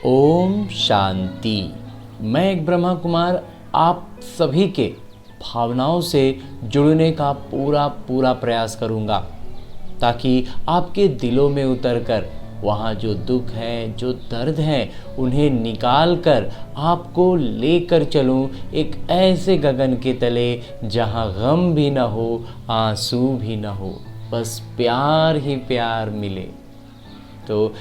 ओम शांति। मैं एक ब्रह्मा कुमार आप सभी के भावनाओं से जुड़ने का पूरा प्रयास करूंगा ताकि आपके दिलों में उतरकर वहाँ जो दुख है, जो दर्द है, उन्हें निकाल कर आपको लेकर चलूं एक ऐसे गगन के तले जहाँ गम भी ना हो, आंसू भी ना हो, बस प्यार ही प्यार मिले। तो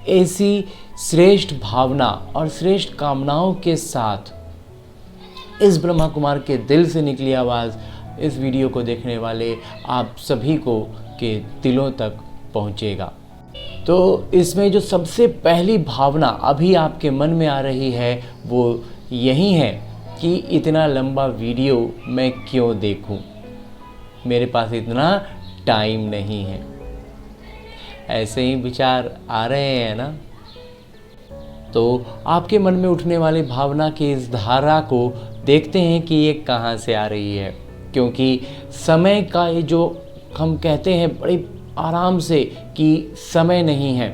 ऐसी श्रेष्ठ भावना और श्रेष्ठ कामनाओं के साथ इस ब्रह्मा कुमार के दिल से निकली आवाज़ इस वीडियो को देखने वाले आप सभी को के दिलों तक पहुंचेगा। तो इसमें जो सबसे पहली भावना अभी आपके मन में आ रही है वो यही है कि इतना लंबा वीडियो मैं क्यों देखूं, मेरे पास इतना टाइम नहीं है। ऐसे ही विचार आ रहे हैं ना। तो आपके मन में उठने वाली भावना की इस धारा को देखते हैं कि ये कहाँ से आ रही है। क्योंकि समय का ये जो हम कहते हैं बड़े आराम से कि समय नहीं है,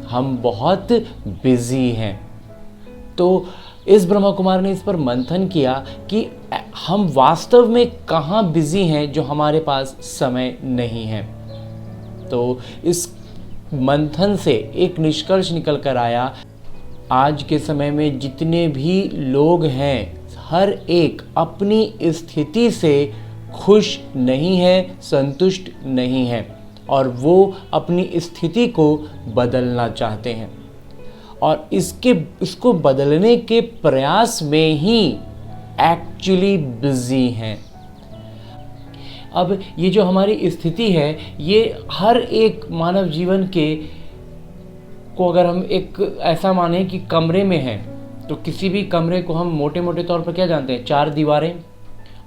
हम बहुत बिजी हैं। तो इस ब्रह्मा कुमार ने इस पर मंथन किया कि हम वास्तव में कहाँ बिजी हैं जो हमारे पास समय नहीं है। तो इस मंथन से एक निष्कर्ष निकल कर आया, आज के समय में जितने भी लोग हैं हर एक अपनी स्थिति से खुश नहीं है, संतुष्ट नहीं है और वो अपनी स्थिति को बदलना चाहते हैं और इसको बदलने के प्रयास में ही एक्चुअली बिजी हैं। अब ये जो हमारी स्थिति है ये हर एक मानव जीवन को अगर हम एक ऐसा माने कि कमरे में हैं तो किसी भी कमरे को हम मोटे मोटे तौर पर क्या जानते हैं, 4 दीवारें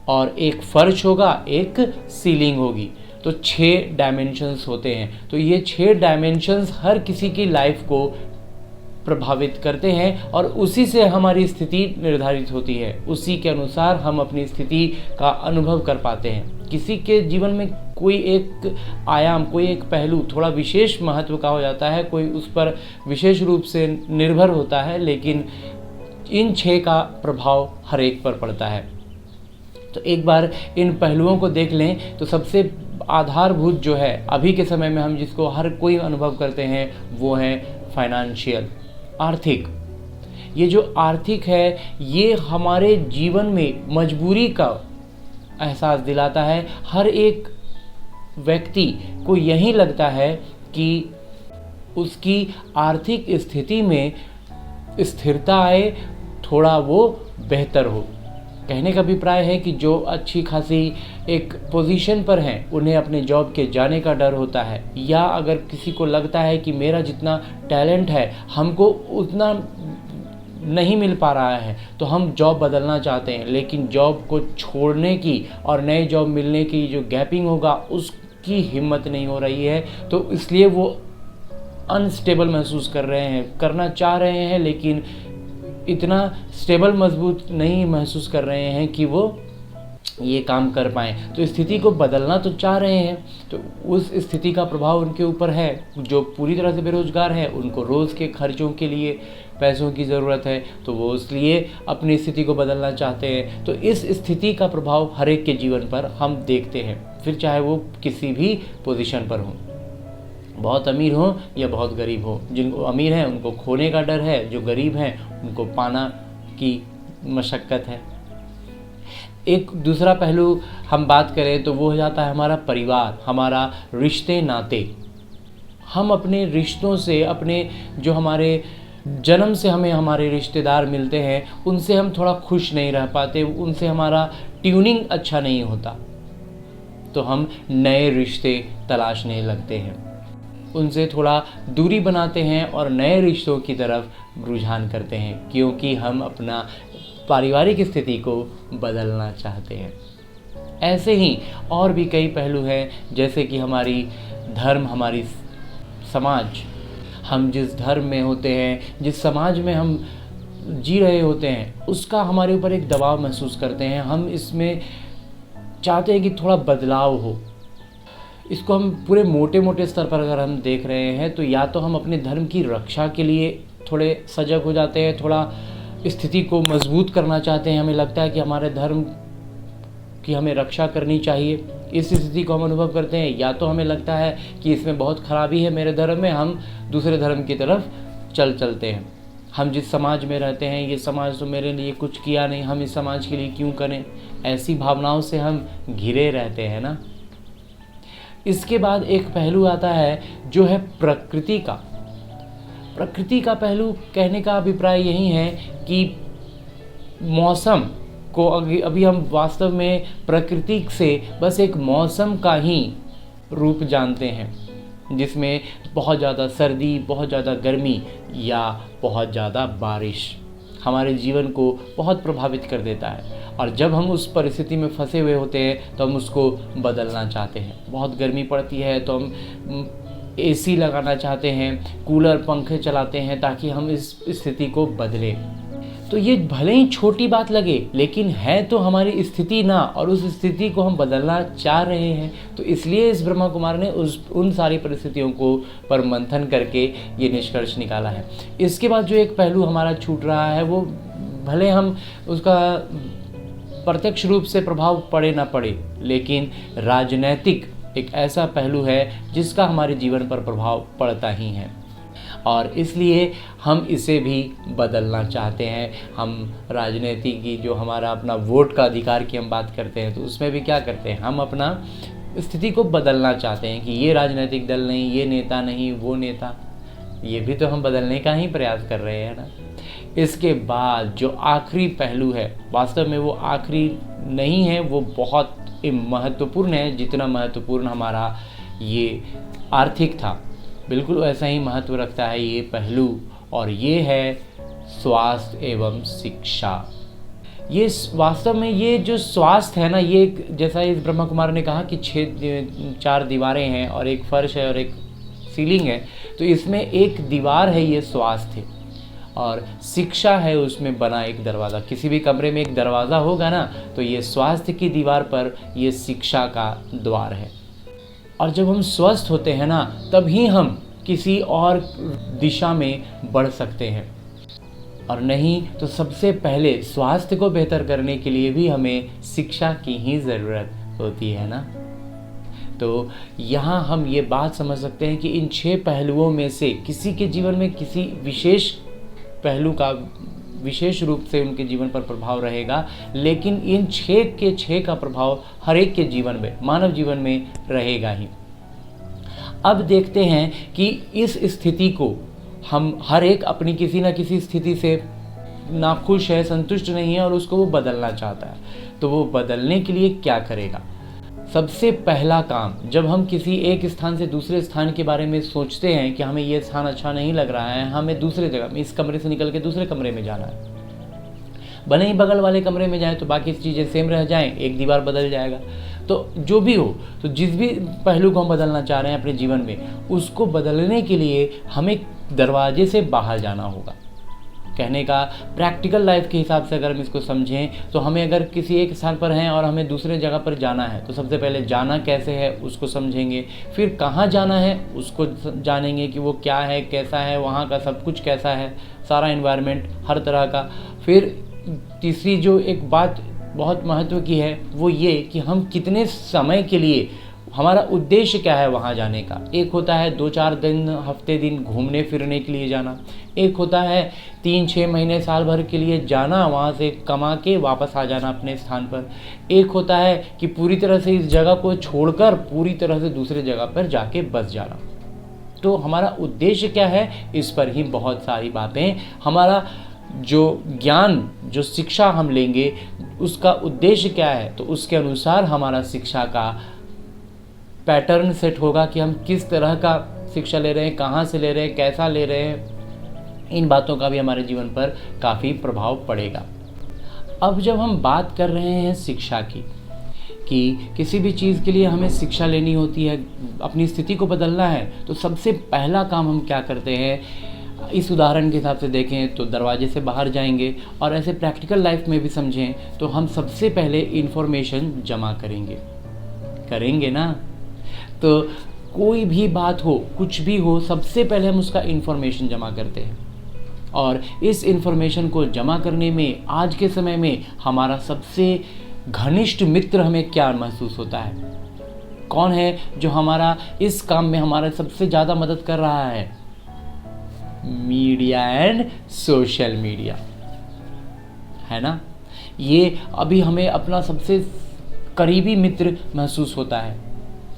और एक फर्श होगा, एक सीलिंग होगी, तो 6 डायमेंशंस होते हैं। तो ये 6 डायमेंशंस हर किसी की लाइफ को प्रभावित करते हैं और उसी से हमारी स्थिति निर्धारित होती है, उसी के अनुसार हम अपनी स्थिति का अनुभव कर पाते हैं। किसी के जीवन में कोई एक आयाम, कोई एक पहलू थोड़ा विशेष महत्व का हो जाता है, कोई उस पर विशेष रूप से निर्भर होता है, लेकिन इन 6 का प्रभाव हर एक पर पड़ता है। तो एक बार इन पहलुओं को देख लें तो सबसे आधारभूत जो है अभी के समय में हम जिसको हर कोई अनुभव करते हैं वो है फाइनेंशियल, आर्थिक। ये जो आर्थिक है ये हमारे जीवन में मजबूरी का एहसास दिलाता है। हर एक व्यक्ति को यही लगता है कि उसकी आर्थिक स्थिति में स्थिरता आए, थोड़ा वो बेहतर हो। कहने का अभिप्राय है कि जो अच्छी खासी एक पोजीशन पर हैं उन्हें अपने जॉब के जाने का डर होता है, या अगर किसी को लगता है कि मेरा जितना टैलेंट है हमको उतना नहीं मिल पा रहा है तो हम जॉब बदलना चाहते हैं, लेकिन जॉब को छोड़ने की और नए जॉब मिलने की जो गैपिंग होगा उसकी हिम्मत नहीं हो रही है। तो इसलिए वो अनस्टेबल महसूस कर रहे हैं, करना चाह रहे हैं लेकिन इतना स्टेबल मजबूत नहीं महसूस कर रहे हैं कि वो ये काम कर पाएँ। तो स्थिति को बदलना तो चाह रहे हैं, तो उस स्थिति का प्रभाव उनके ऊपर है। जो पूरी तरह से बेरोजगार है उनको रोज़ के खर्चों के लिए पैसों की ज़रूरत है, तो वो इसलिए अपनी स्थिति को बदलना चाहते हैं। तो इस स्थिति का प्रभाव हर एक के जीवन पर हम देखते हैं, फिर चाहे वो किसी भी पोजीशन पर हों, बहुत अमीर हो या बहुत गरीब हो। जिनको अमीर हैं उनको खोने का डर है, जो गरीब हैं उनको पाना की मशक्क़त है। एक दूसरा पहलू हम बात करें तो वो हो जाता है हमारा परिवार, हमारा रिश्ते नाते। हम अपने रिश्तों से, अपने जो हमारे जन्म से हमें हमारे रिश्तेदार मिलते हैं उनसे हम थोड़ा खुश नहीं रह पाते, उनसे हमारा ट्यूनिंग अच्छा नहीं होता, तो हम नए रिश्ते तलाशने लगते हैं, उनसे थोड़ा दूरी बनाते हैं और नए रिश्तों की तरफ रुझान करते हैं, क्योंकि हम अपना पारिवारिक स्थिति को बदलना चाहते हैं। ऐसे ही और भी कई पहलू हैं, जैसे कि हमारी धर्म, हमारी समाज, हम जिस धर्म में होते हैं, जिस समाज में हम जी रहे होते हैं, उसका हमारे ऊपर एक दबाव महसूस करते हैं। हम इसमें चाहते हैं कि थोड़ा बदलाव हो। इसको हम पूरे मोटे मोटे स्तर पर अगर हम देख रहे हैं तो या तो हम अपने धर्म की रक्षा के लिए थोड़े सजग हो जाते हैं, थोड़ा स्थिति को मजबूत करना चाहते हैं, हमें लगता है कि हमारे धर्म की हमें रक्षा करनी चाहिए, इस स्थिति को हम अनुभव करते हैं। या तो हमें लगता है कि इसमें बहुत खराबी है मेरे धर्म में, हम दूसरे धर्म की तरफ चलते हैं। हम जिस समाज में रहते हैं, ये समाज तो मेरे लिए कुछ किया नहीं, हम इस समाज के लिए क्यों करें, ऐसी भावनाओं से हम घिरे रहते हैं ना। इसके बाद एक पहलू आता है जो है प्रकृति का। प्रकृति का पहलू कहने का अभिप्राय यही है कि मौसम को अभी हम वास्तव में प्रकृति से बस एक मौसम का ही रूप जानते हैं, जिसमें बहुत ज़्यादा सर्दी, बहुत ज़्यादा गर्मी या बहुत ज़्यादा बारिश हमारे जीवन को बहुत प्रभावित कर देता है। और जब हम उस परिस्थिति में फंसे हुए होते हैं तो हम उसको बदलना चाहते हैं। बहुत गर्मी पड़ती है तो हम एसी लगाना चाहते हैं, कूलर, पंखे चलाते हैं ताकि हम इस स्थिति को बदलें। तो ये भले ही छोटी बात लगे, लेकिन है तो हमारी स्थिति ना, और उस स्थिति को हम बदलना चाह रहे हैं। तो इसलिए इस ब्रह्मा कुमार ने उन सारी परिस्थितियों को पर मंथन करके ये निष्कर्ष निकाला है। इसके बाद जो एक पहलू हमारा छूट रहा है, वो भले हम उसका प्रत्यक्ष रूप से प्रभाव पड़े ना पड़े, लेकिन राजनैतिक एक ऐसा पहलू है जिसका हमारे जीवन पर प्रभाव पड़ता ही है, और इसलिए हम इसे भी बदलना चाहते हैं। हम राजनीति की जो हमारा अपना वोट का अधिकार की हम बात करते हैं, तो उसमें भी क्या करते हैं, हम अपना स्थिति को बदलना चाहते हैं कि ये राजनीतिक दल नहीं, ये नेता नहीं, वो नेता, ये भी तो हम बदलने का ही प्रयास कर रहे हैं ना। इसके बाद जो आखिरी पहलू है, वास्तव में वो आखिरी नहीं है, वो बहुत महत्वपूर्ण है। जितना महत्वपूर्ण हमारा ये आर्थिक था, बिल्कुल वैसा ही महत्व रखता है ये पहलू, और ये है स्वास्थ्य एवं शिक्षा। ये वास्तव में ये जो स्वास्थ्य है ना, ये जैसा इस ब्रह्मा कुमार ने कहा कि 4 दीवारें हैं और एक फर्श है और एक सीलिंग है, तो इसमें एक दीवार है ये स्वास्थ्य, और शिक्षा है उसमें बना एक दरवाज़ा। किसी भी कमरे में एक दरवाज़ा होगा ना, तो ये स्वास्थ्य की दीवार पर ये शिक्षा का द्वार है। और जब हम स्वस्थ होते हैं ना, तभी हम किसी और दिशा में बढ़ सकते हैं, और नहीं तो सबसे पहले स्वास्थ्य को बेहतर करने के लिए भी हमें शिक्षा की ही ज़रूरत होती है ना। तो यहाँ हम ये बात समझ सकते हैं कि इन 6 पहलुओं में से किसी के जीवन में किसी विशेष पहलू का विशेष रूप से उनके जीवन पर प्रभाव रहेगा, लेकिन इन 6 के 6 का प्रभाव हर एक के जीवन में, मानव जीवन में रहेगा ही। अब देखते हैं कि इस स्थिति को हम हर एक अपनी किसी न किसी स्थिति से नाखुश है, संतुष्ट नहीं है, और उसको वो बदलना चाहता है। तो वो बदलने के लिए क्या करेगा? सबसे पहला काम, जब हम किसी एक स्थान से दूसरे स्थान के बारे में सोचते हैं कि हमें ये स्थान अच्छा नहीं लग रहा है, हमें दूसरे जगह में, इस कमरे से निकल के दूसरे कमरे में जाना है, भले ही बगल वाले कमरे में जाएं तो बाकी चीज़ें सेम रह जाएं, एक दीवार बदल जाएगा। तो जो भी हो, तो जिस भी पहलू को हम बदलना चाह रहे हैं अपने जीवन में, उसको बदलने के लिए हमें दरवाजे से बाहर जाना होगा। कहने का प्रैक्टिकल लाइफ के हिसाब से अगर हम इसको समझें, तो हमें अगर किसी एक स्थान पर हैं और हमें दूसरे जगह पर जाना है, तो सबसे पहले जाना कैसे है उसको समझेंगे, फिर कहाँ जाना है उसको जानेंगे कि वो क्या है, कैसा है, वहाँ का सब कुछ कैसा है, सारा एनवायरनमेंट हर तरह का। फिर तीसरी जो एक बात बहुत महत्व की है, वो ये कि हम कितने समय के लिए, हमारा उद्देश्य क्या है वहाँ जाने का। एक होता है 2-4 दिन, हफ्ते दिन घूमने फिरने के लिए जाना, एक होता है 3-6 महीने, साल भर के लिए जाना, वहाँ से कमा के वापस आ जाना अपने स्थान पर। एक होता है कि पूरी तरह से इस जगह को छोड़कर पूरी तरह से दूसरे जगह पर जाके बस जाना। तो हमारा उद्देश्य क्या है, इस पर ही बहुत सारी बातें, हमारा जो ज्ञान, जो शिक्षा हम लेंगे, उसका उद्देश्य क्या है, तो उसके अनुसार हमारा शिक्षा का पैटर्न सेट होगा कि हम किस तरह का शिक्षा ले रहे हैं, कहाँ से ले रहे हैं, कैसा ले रहे हैं। इन बातों का भी हमारे जीवन पर काफ़ी प्रभाव पड़ेगा। अब जब हम बात कर रहे हैं शिक्षा की, कि किसी भी चीज़ के लिए हमें शिक्षा लेनी होती है, अपनी स्थिति को बदलना है, तो सबसे पहला काम हम क्या करते हैं, इस उदाहरण के हिसाब से देखें तो दरवाजे से बाहर जाएंगे, और ऐसे प्रैक्टिकल लाइफ में भी समझें तो हम सबसे पहले इन्फॉर्मेशन जमा करेंगे ना। तो कोई भी बात हो, कुछ भी हो, सबसे पहले हम उसका इन्फॉर्मेशन जमा करते हैं। और इस इन्फॉर्मेशन को जमा करने में आज के समय में हमारा सबसे घनिष्ठ मित्र हमें क्या महसूस होता है? कौन है जो हमारा इस काम में हमारा सबसे ज़्यादा मदद कर रहा है? मीडिया एंड सोशल मीडिया, है ना? ये अभी हमें अपना सबसे करीबी मित्र महसूस होता है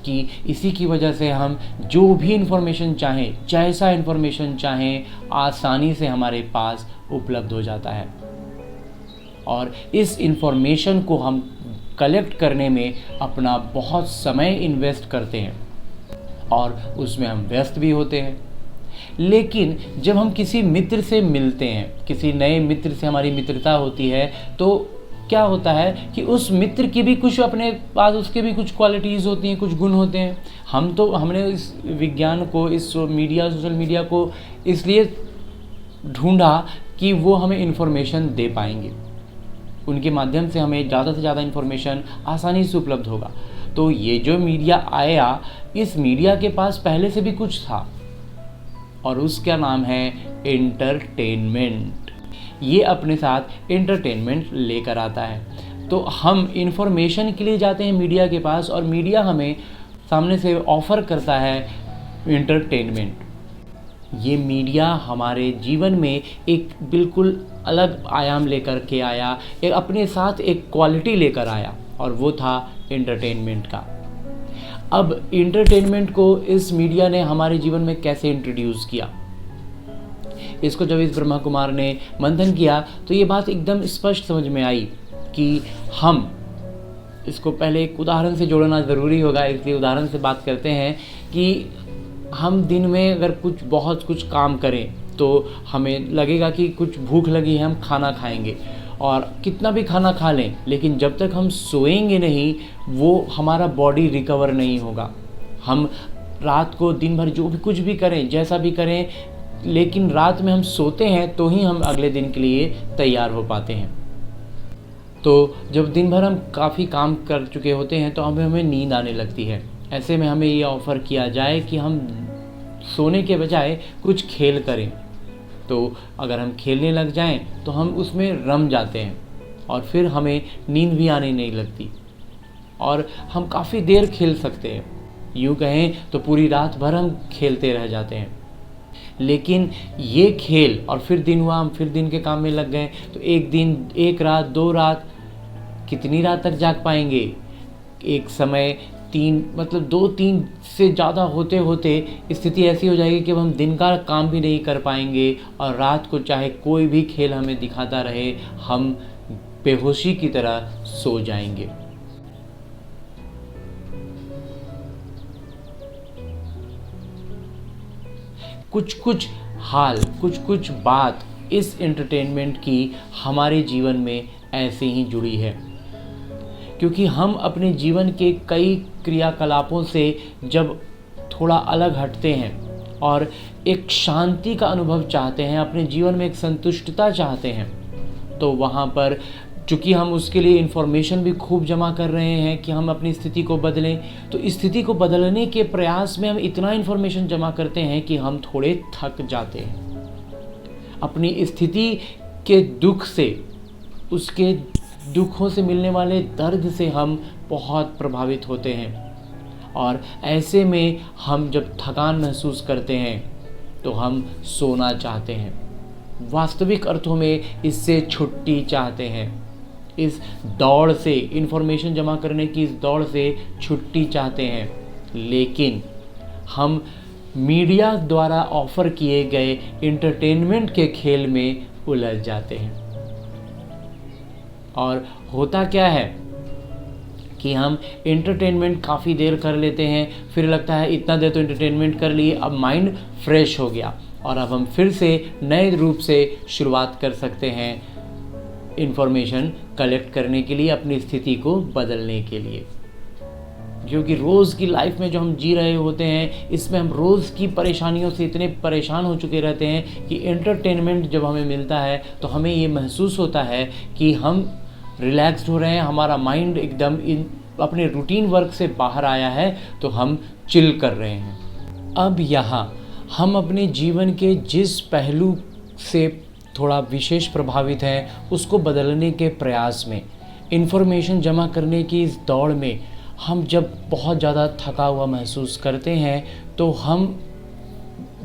कि इसी की वजह से हम जो भी इन्फॉर्मेशन चाहें, जैसा इन्फॉर्मेशन चाहें, आसानी से हमारे पास उपलब्ध हो जाता है। और इस इन्फॉर्मेशन को हम कलेक्ट करने में अपना बहुत समय इन्वेस्ट करते हैं और उसमें हम व्यस्त भी होते हैं। लेकिन जब हम किसी मित्र से मिलते हैं, किसी नए मित्र से हमारी मित्रता होती है, तो क्या होता है कि उस मित्र की भी कुछ अपने पास उसके भी कुछ क्वालिटीज़ होती हैं, कुछ गुण होते हैं। हमने इस विज्ञान को, इस सोशल मीडिया को इसलिए ढूंढा कि वो हमें इन्फॉर्मेशन दे पाएंगे, उनके माध्यम से हमें ज़्यादा से ज़्यादा इन्फॉर्मेशन आसानी से उपलब्ध होगा। तो ये जो मीडिया आया, इस मीडिया के पास पहले से भी कुछ था और उसका नाम है एंटरटेनमेंट। ये अपने साथ एंटरटेनमेंट लेकर आता है। तो हम इन्फॉर्मेशन के लिए जाते हैं मीडिया के पास और मीडिया हमें सामने से ऑफ़र करता है एंटरटेनमेंट। ये मीडिया हमारे जीवन में एक बिल्कुल अलग आयाम लेकर के आया, एक अपने साथ एक क्वालिटी लेकर आया और वो था एंटरटेनमेंट का। अब एंटरटेनमेंट को इस मीडिया ने हमारे जीवन में कैसे इंट्रोड्यूस किया, इसको जब इस ब्रह्मा कुमार ने मंथन किया तो ये बात एकदम स्पष्ट समझ में आई कि हम इसको पहले एक उदाहरण से जोड़ना ज़रूरी होगा। इसलिए उदाहरण से बात करते हैं कि हम दिन में अगर बहुत कुछ काम करें तो हमें लगेगा कि कुछ भूख लगी है, हम खाना खाएंगे और कितना भी खाना खा लें, लेकिन जब तक हम सोएंगे नहीं वो हमारा बॉडी रिकवर नहीं होगा। हम रात को दिन भर जो भी कुछ भी करें, जैसा भी करें, लेकिन रात में हम सोते हैं तो ही हम अगले दिन के लिए तैयार हो पाते हैं। तो जब दिन भर हम काफ़ी काम कर चुके होते हैं तो हमें नींद आने लगती है। ऐसे में हमें ये ऑफ़र किया जाए कि हम सोने के बजाय कुछ खेल करें। तो अगर हम खेलने लग जाएं तो हम उसमें रम जाते हैं और फिर हमें नींद भी आने नहीं लगती और हम काफ़ी देर खेल सकते हैं। यूँ कहें तो पूरी रात भर हम खेलते रह जाते हैं। लेकिन ये खेल और फिर दिन हुआ, हम फिर दिन के काम में लग गए तो एक दिन, एक रात, 2 रात, कितनी रात तक जाग पाएंगे? एक समय 2-3 से ज़्यादा होते होते स्थिति ऐसी हो जाएगी कि अब हम दिन का काम भी नहीं कर पाएंगे और रात को चाहे कोई भी खेल हमें दिखाता रहे, हम बेहोशी की तरह सो जाएंगे। कुछ हाल, कुछ बात इस एंटरटेनमेंट की हमारे जीवन में ऐसे ही जुड़ी है, क्योंकि हम अपने जीवन के कई क्रियाकलापों से जब थोड़ा अलग हटते हैं और एक शांति का अनुभव चाहते हैं, अपने जीवन में एक संतुष्टता चाहते हैं, तो वहाँ पर चूँकि हम उसके लिए इन्फॉर्मेशन भी खूब जमा कर रहे हैं कि हम अपनी स्थिति को बदलें, तो इस स्थिति को बदलने के प्रयास में हम इतना इन्फॉर्मेशन जमा करते हैं कि हम थोड़े थक जाते हैं। अपनी स्थिति के दुख से, उसके दुखों से मिलने वाले दर्द से हम बहुत प्रभावित होते हैं और ऐसे में हम जब थकान महसूस करते हैं तो हम सोना चाहते हैं। वास्तविक अर्थों में इससे छुट्टी चाहते हैं। इस दौड़ से, इन्फॉर्मेशन जमा करने की इस दौड़ से छुट्टी चाहते हैं, लेकिन हम मीडिया द्वारा ऑफ़र किए गए एंटरटेनमेंट के खेल में उलझ जाते हैं। और होता क्या है कि हम एंटरटेनमेंट काफ़ी देर कर लेते हैं, फिर लगता है इतना देर तो एंटरटेनमेंट कर लिए, अब माइंड फ्रेश हो गया और अब हम फिर से नए रूप से शुरुआत कर सकते हैं इन्फॉर्मेशन कलेक्ट करने के लिए, अपनी स्थिति को बदलने के लिए। क्योंकि रोज़ की लाइफ में जो हम जी रहे होते हैं, इसमें हम रोज़ की परेशानियों से इतने परेशान हो चुके रहते हैं कि एंटरटेनमेंट जब हमें मिलता है तो हमें ये महसूस होता है कि हम रिलैक्स्ड हो रहे हैं, हमारा माइंड एकदम अपने रूटीन वर्क से बाहर आया है, तो हम चिल कर रहे हैं। अब यहाँ हम अपने जीवन के जिस पहलू से थोड़ा विशेष प्रभावित हैं उसको बदलने के प्रयास में, इन्फॉर्मेशन जमा करने की इस दौड़ में हम जब बहुत ज़्यादा थका हुआ महसूस करते हैं तो हम,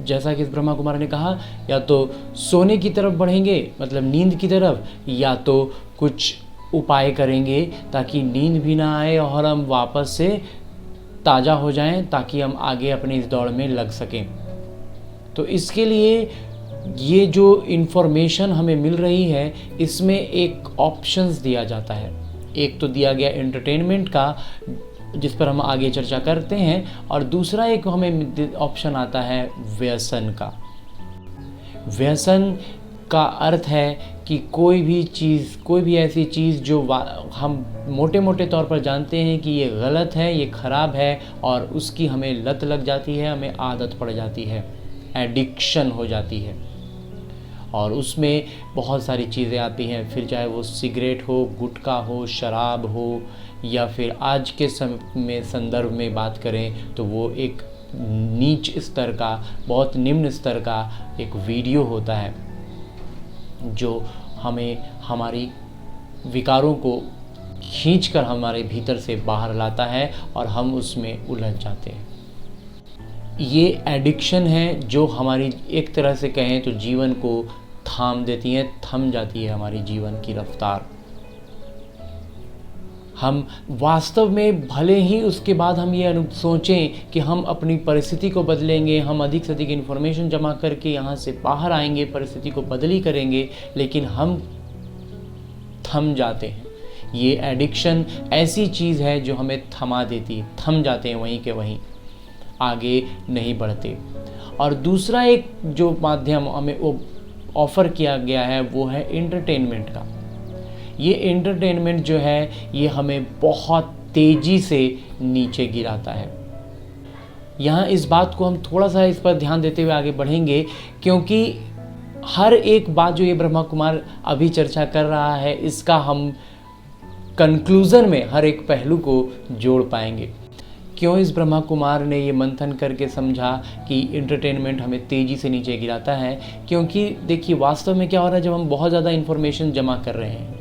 जैसा कि इस ब्रह्मा कुमार ने कहा, या तो सोने की तरफ बढ़ेंगे, मतलब नींद की तरफ, या तो कुछ उपाय करेंगे ताकि नींद भी ना आए और हम वापस से ताज़ा हो जाएं, ताकि हम आगे अपनी इस दौड़ में लग सकें। तो इसके लिए ये जो इन्फॉर्मेशन हमें मिल रही है इसमें एक ऑप्शंस दिया जाता है। एक तो दिया गया एंटरटेनमेंट का, जिस पर हम आगे चर्चा करते हैं, और दूसरा एक हमें ऑप्शन आता है व्यसन का। व्यसन का अर्थ है कि कोई भी चीज़, कोई भी ऐसी चीज़ जो हम मोटे मोटे तौर पर जानते हैं कि ये गलत है, ये ख़राब है, और उसकी हमें लत लग जाती है, हमें आदत पड़ जाती है, एडिक्शन हो जाती है, और उसमें बहुत सारी चीज़ें आती हैं। फिर चाहे वो सिगरेट हो, गुटखा हो, शराब हो, या फिर आज के समय में संदर्भ में बात करें तो वो एक नीच स्तर का, बहुत निम्न स्तर का एक वीडियो होता है जो हमें हमारी विकारों को खींचकर हमारे भीतर से बाहर लाता है और हम उसमें उलझ जाते हैं। ये एडिक्शन है जो हमारी, एक तरह से कहें तो, जीवन को थाम देती है, थम जाती है हमारी जीवन की रफ्तार। हम वास्तव में भले ही उसके बाद हम ये सोचें कि हम अपनी परिस्थिति को बदलेंगे, हम अधिक से अधिक इन्फॉर्मेशन जमा करके यहाँ से बाहर आएंगे, परिस्थिति को बदली करेंगे, लेकिन हम थम जाते हैं। ये एडिक्शन ऐसी चीज़ है जो हमें थमा देती है, थम जाते हैं वहीं के वहीं, आगे नहीं बढ़ते। और दूसरा एक जो माध्यम हमें ऑफ़र किया गया है वो है एंटरटेनमेंट का। ये एंटरटेनमेंट जो है ये हमें बहुत तेज़ी से नीचे गिराता है। यहाँ इस बात को हम थोड़ा सा इस पर ध्यान देते हुए आगे बढ़ेंगे, क्योंकि हर एक बात जो ये ब्रह्मा कुमार अभी चर्चा कर रहा है इसका हम कंक्लूज़न में हर एक पहलू को जोड़ पाएंगे। क्यों इस ब्रह्मा कुमार ने ये मंथन करके समझा कि एंटरटेनमेंट हमें तेज़ी से नीचे गिराता है? क्योंकि देखिए, वास्तव में क्या हो रहा है, जब हम बहुत ज़्यादा इन्फॉर्मेशन जमा कर रहे हैं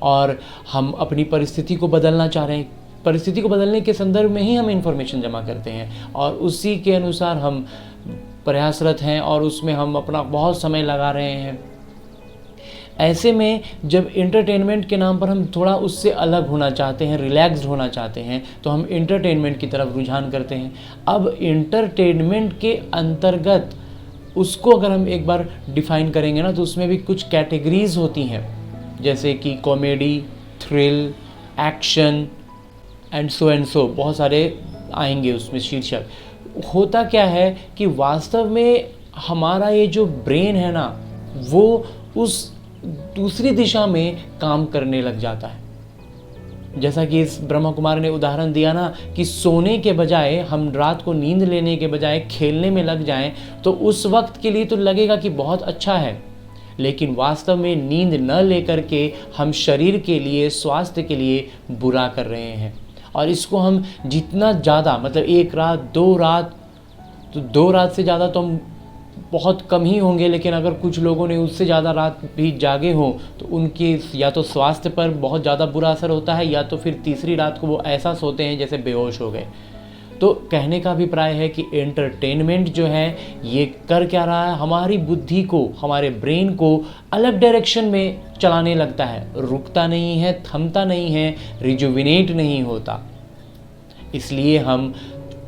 और हम अपनी परिस्थिति को बदलना चाह रहे हैं, परिस्थिति को बदलने के संदर्भ में ही हम इन्फॉर्मेशन जमा करते हैं और उसी के अनुसार हम प्रयासरत हैं और उसमें हम अपना बहुत समय लगा रहे हैं। ऐसे में जब एंटरटेनमेंट के नाम पर हम थोड़ा उससे अलग होना चाहते हैं, रिलैक्स्ड होना चाहते हैं, तो हम एंटरटेनमेंट की तरफ रुझान करते हैं। अब एंटरटेनमेंट के अंतर्गत उसको अगर हम एक बार डिफ़ाइन करेंगे ना, तो उसमें भी कुछ कैटेगरीज होती हैं, जैसे कि comedy, thrill, action and so बहुत सारे आएंगे उसमें शीर्षक। होता क्या है कि वास्तव में हमारा ये जो ब्रेन है ना, वो उस दूसरी दिशा में काम करने लग जाता है। जैसा कि इस ब्रह्मा कुमार ने उदाहरण दिया ना कि सोने के बजाय हम रात को नींद लेने के बजाय खेलने में लग जाएं, तो उस वक्त के लिए तो लगेगा कि बहुत अच्छा है, लेकिन वास्तव में नींद न लेकर के हम शरीर के लिए, स्वास्थ्य के लिए बुरा कर रहे हैं। और इसको हम जितना ज़्यादा, मतलब एक रात, दो रात, तो दो रात से ज़्यादा तो हम बहुत कम ही होंगे, लेकिन अगर कुछ लोगों ने उससे ज़्यादा रात भी जागे हों तो उनके या तो स्वास्थ्य पर बहुत ज़्यादा बुरा असर होता है, या तो फिर तीसरी रात को वो ऐसा सोते हैं जैसे बेहोश हो गए। तो कहने का अभिप्राय है कि एंटरटेनमेंट जो है ये कर क्या रहा है, हमारी बुद्धि को, हमारे ब्रेन को अलग डायरेक्शन में चलाने लगता है, रुकता नहीं है, थमता नहीं है, रिजुविनेट नहीं होता। इसलिए हम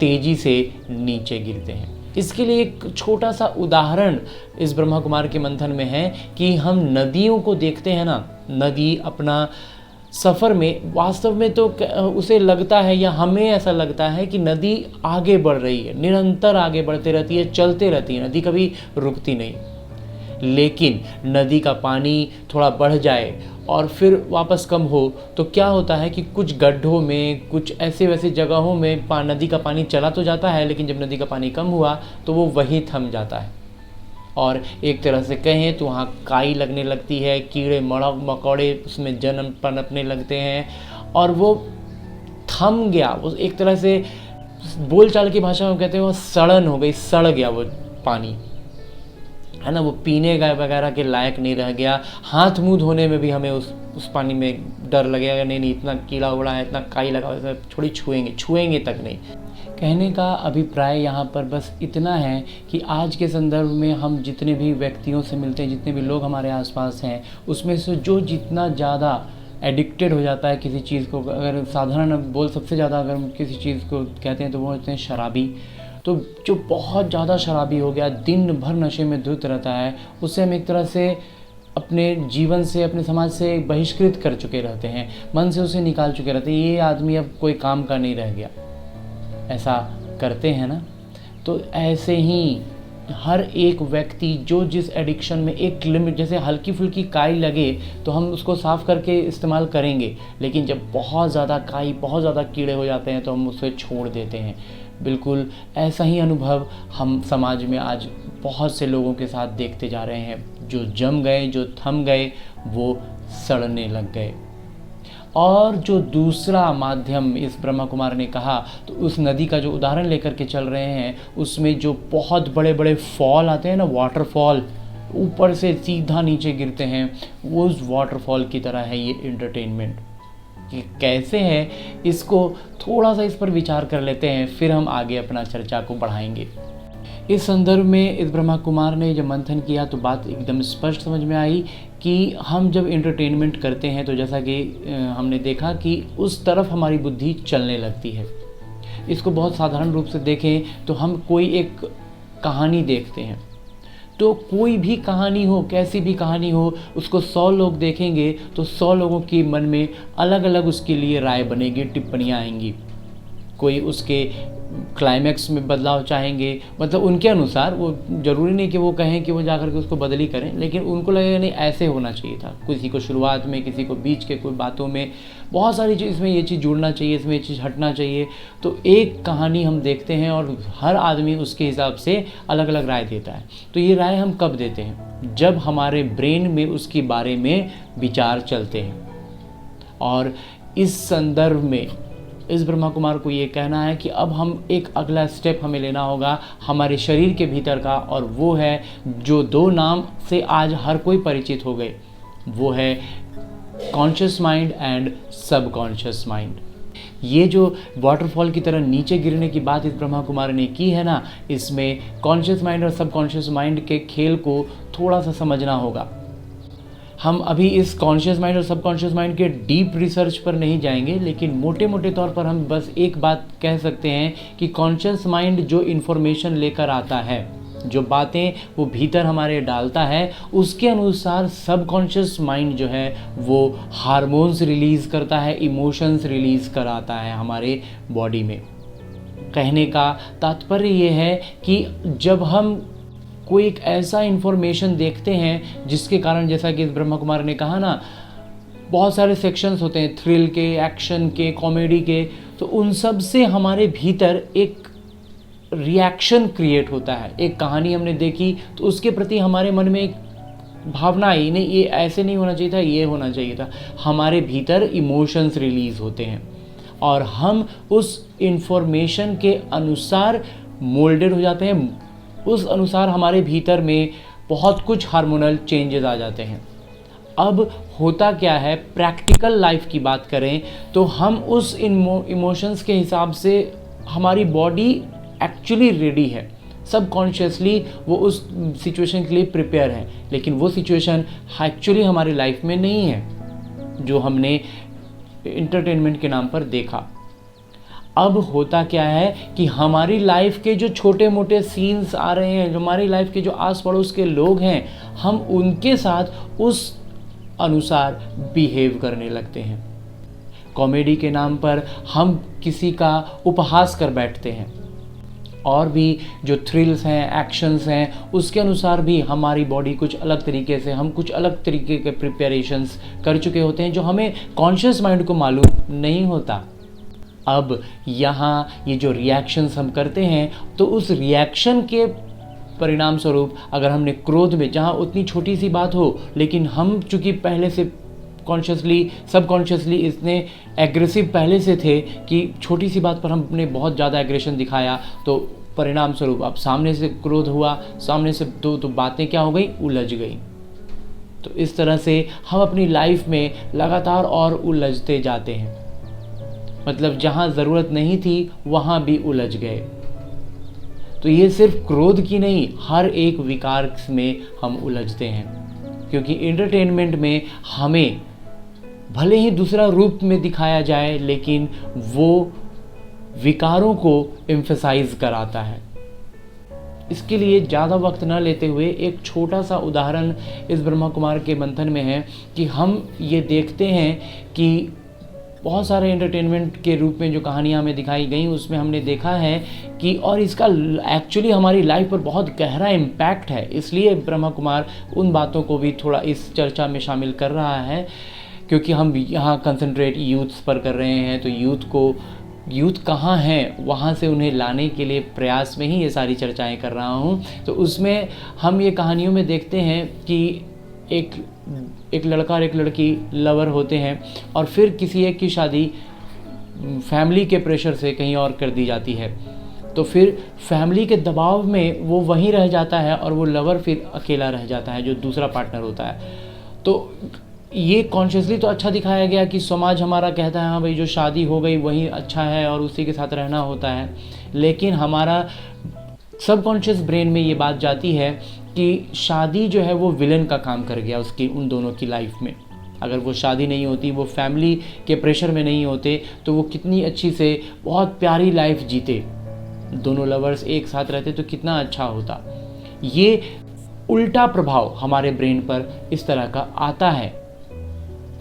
तेज़ी से नीचे गिरते हैं। इसके लिए एक छोटा सा उदाहरण इस ब्रह्मा कुमार के मंथन में है कि हम नदियों को देखते हैं ना, नदी अपना सफ़र में, वास्तव में तो उसे लगता है, या हमें ऐसा लगता है कि नदी आगे बढ़ रही है, निरंतर आगे बढ़ते रहती है, चलते रहती है, नदी कभी रुकती नहीं। लेकिन नदी का पानी थोड़ा बढ़ जाए और फिर वापस कम हो तो क्या होता है कि कुछ गड्ढों में, कुछ ऐसे वैसे जगहों में नदी का पानी चला तो जाता है, लेकिन जब नदी का पानी कम हुआ तो वो वहीं थम जाता है। और एक तरह से कहें तो वहाँ काई लगने लगती है, कीड़े मकोड़े उसमें जन्म पनपने लगते हैं और वो थम गया। वो एक तरह से बोलचाल की भाषा में कहते हैं वो सड़न हो गई, सड़ गया वो पानी। है ना, वो पीने का वगैरह के लायक नहीं रह गया। हाथ मुंह धोने में भी हमें उस पानी में डर लगेगा, नहीं नहीं इतना कीड़ा उड़ा है, इतना काई लगा हुआ है, थोड़ी छुएंगे तक नहीं। कहने का अभिप्राय यहाँ पर बस इतना है कि आज के संदर्भ में हम जितने भी व्यक्तियों से मिलते हैं, जितने भी लोग हमारे आसपास हैं, उसमें से जो जितना ज़्यादा एडिक्टेड हो जाता है किसी चीज़ को, अगर साधारण बोल सबसे ज़्यादा अगर हम किसी चीज़ को कहते हैं तो वो होते हैं शराबी। तो जो बहुत ज़्यादा शराबी हो गया, दिन भर नशे में धुत रहता है, उससे हम एक तरह से अपने जीवन से, अपने समाज से बहिष्कृत कर चुके रहते हैं, मन से उसे निकाल चुके रहते हैं। ये आदमी अब कोई काम का नहीं रह गया, ऐसा करते हैं ना। तो ऐसे ही हर एक व्यक्ति जो जिस एडिक्शन में एक लिमिट, जैसे हल्की फुल्की काई लगे तो हम उसको साफ़ करके इस्तेमाल करेंगे, लेकिन जब बहुत ज़्यादा काई, बहुत ज़्यादा कीड़े हो जाते हैं तो हम उसे छोड़ देते हैं। बिल्कुल ऐसा ही अनुभव हम समाज में आज बहुत से लोगों के साथ देखते जा रहे हैं। जो जम गए, जो थम गए, वो सड़ने लग गए। और जो दूसरा माध्यम इस ब्रह्मा कुमार ने कहा, तो उस नदी का जो उदाहरण लेकर के चल रहे हैं, उसमें जो बहुत बड़े बड़े फॉल आते हैं ना, वाटरफॉल ऊपर से सीधा नीचे गिरते हैं, वो उस वाटरफॉल की तरह है ये एंटरटेनमेंट। कि कैसे है, इसको थोड़ा सा इस पर विचार कर लेते हैं, फिर हम आगे अपना चर्चा को बढ़ाएंगे। इस संदर्भ में इस ब्रह्मा कुमार ने जब मंथन किया तो बात एकदम स्पष्ट समझ में आई कि हम जब एंटरटेनमेंट करते हैं तो जैसा कि हमने देखा कि उस तरफ हमारी बुद्धि चलने लगती है। इसको बहुत साधारण रूप से देखें तो हम कोई एक कहानी देखते हैं, तो कोई भी कहानी हो, कैसी भी कहानी हो, उसको 100 लोग देखेंगे तो 100 लोगों के मन में अलग अलग उसके लिए राय बनेगी, टिप्पणियाँ आएंगी। कोई उसके क्लाइमैक्स में बदलाव चाहेंगे, मतलब उनके अनुसार, वो ज़रूरी नहीं कि वो कहें कि वो जाकर के उसको बदली करें, लेकिन उनको लगेगा नहीं ऐसे होना चाहिए था। किसी को शुरुआत में, किसी को बीच के कोई बातों में, बहुत सारी चीज़, इसमें ये चीज़ जुड़ना चाहिए, इसमें ये चीज़ हटना चाहिए। तो एक कहानी हम देखते हैं और हर आदमी उसके हिसाब से अलग अलग राय देता है। तो ये राय हम कब देते हैं? जब हमारे ब्रेन में उसके बारे में विचार चलते हैं। और इस संदर्भ में इस ब्रह्मा कुमार को ये कहना है कि अब हम एक अगला स्टेप हमें लेना होगा हमारे शरीर के भीतर का, और वो है जो 2 नाम से आज हर कोई परिचित हो गए, वो है conscious mind and subconscious mind. ये जो वाटरफॉल की तरह नीचे गिरने की बात इस ब्रह्मा कुमार ने की है ना, इसमें कॉन्शियस माइंड और सबकॉन्शियस माइंड के खेल को थोड़ा सा समझना होगा। हम अभी इस कॉन्शियस माइंड और सबकॉन्शियस माइंड के डीप रिसर्च पर नहीं जाएंगे, लेकिन मोटे मोटे तौर पर हम बस एक बात कह सकते हैं कि कॉन्शियस माइंड जो इन्फॉर्मेशन लेकर आता है, जो बातें वो भीतर हमारे डालता है, उसके अनुसार सबकॉन्शियस माइंड जो है वो हार्मोन्स रिलीज़ करता है, इमोशंस रिलीज़ कराता है हमारे बॉडी में। कहने का तात्पर्य ये है कि जब हम कोई एक ऐसा इन्फॉर्मेशन देखते हैं जिसके कारण, जैसा कि ब्रह्मा कुमार ने कहा ना, बहुत सारे सेक्शंस होते हैं, थ्रिल के, एक्शन के, कॉमेडी के, तो उन सब से हमारे भीतर एक रिएक्शन क्रिएट होता है। एक कहानी हमने देखी तो उसके प्रति हमारे मन में एक भावना आई, नहीं ये ऐसे नहीं होना चाहिए था, ये होना चाहिए था। हमारे भीतर इमोशंस रिलीज़ होते हैं और हम उस इन्फॉर्मेशन के अनुसार मोल्डेड हो जाते हैं। उस अनुसार हमारे भीतर में बहुत कुछ हार्मोनल चेंजेस आ जाते हैं। अब होता क्या है, प्रैक्टिकल लाइफ की बात करें तो हम उस इमोशंस के हिसाब से, हमारी बॉडी एक्चुअली रेडी है, सबकॉन्शियसली वो उस सिचुएशन के लिए प्रिपेयर है, लेकिन वो सिचुएशन एक्चुअली हमारी लाइफ में नहीं है जो हमने एंटरटेनमेंट के नाम पर देखा। अब होता क्या है कि हमारी लाइफ के जो छोटे मोटे सीन्स आ रहे हैं, जो हमारी लाइफ के जो आस पड़ोस के लोग हैं, हम उनके साथ उस अनुसार बिहेव करने लगते हैं। कॉमेडी के नाम पर हम किसी का उपहास कर बैठते हैं, और भी जो थ्रिल्स हैं, एक्शंस हैं, उसके अनुसार भी हमारी बॉडी कुछ अलग तरीके से, हम कुछ अलग तरीके के प्रिपरेशंस कर चुके होते हैं जो हमें कॉन्शियस माइंड को मालूम नहीं होता। अब यहाँ ये जो रिएक्शंस हम करते हैं, तो उस रिएक्शन के परिणाम स्वरूप अगर हमने क्रोध में, जहाँ उतनी छोटी सी बात हो, लेकिन हम चूँकि पहले से कॉन्शियसली, सबकॉन्शियसली इतने एग्रेसिव पहले से थे कि छोटी सी बात पर हमने बहुत ज़्यादा एग्रेशन दिखाया, तो परिणाम स्वरूप अब सामने से क्रोध हुआ, सामने से तो बातें क्या हो गई, उलझ गई। तो इस तरह से हम अपनी लाइफ में लगातार और उलझते जाते हैं, मतलब जहाँ ज़रूरत नहीं थी वहाँ भी उलझ गए। तो ये सिर्फ क्रोध की नहीं, हर एक विकार में हम उलझते हैं, क्योंकि एंटरटेनमेंट में हमें भले ही दूसरा रूप में दिखाया जाए, लेकिन वो विकारों को एम्फसाइज कराता है। इसके लिए ज़्यादा वक्त न लेते हुए एक छोटा सा उदाहरण इस ब्रह्मा कुमार के मंथन में है कि हम ये देखते हैं कि बहुत सारे एंटरटेनमेंट के रूप में जो कहानियाँ हमें दिखाई गई उसमें हमने देखा है कि और इसका एक्चुअली हमारी लाइफ पर बहुत गहरा इम्पैक्ट है। इसलिए ब्रह्मा कुमार उन बातों को भी थोड़ा इस चर्चा में शामिल कर रहा है, क्योंकि हम यहाँ कंसंट्रेट यूथ्स पर कर रहे हैं। तो यूथ कहाँ हैं, वहाँ से उन्हें लाने के लिए प्रयास में ही ये सारी चर्चाएं कर रहा हूँ। तो उसमें हम ये कहानियों में देखते हैं कि एक लड़का और एक लड़की लवर होते हैं और फिर किसी एक की शादी फैमिली के प्रेशर से कहीं और कर दी जाती है। तो फिर फैमिली के दबाव में वो वहीं रह जाता है और वो लवर फिर अकेला रह जाता है, जो दूसरा पार्टनर होता है। तो ये कॉन्शियसली तो अच्छा दिखाया गया कि समाज हमारा कहता है हाँ भाई जो शादी हो गई वही अच्छा है और उसी के साथ रहना होता है, लेकिन हमारा सबकॉन्शियस ब्रेन में ये बात जाती है कि शादी जो है वो विलन का काम कर गया उसकी उन दोनों की लाइफ में। अगर वो शादी नहीं होती, वो फैमिली के प्रेशर में नहीं होते, तो वो कितनी अच्छी से बहुत प्यारी लाइफ जीते, दोनों लवर्स एक साथ रहते तो कितना अच्छा होता। ये उल्टा प्रभाव हमारे ब्रेन पर इस तरह का आता है।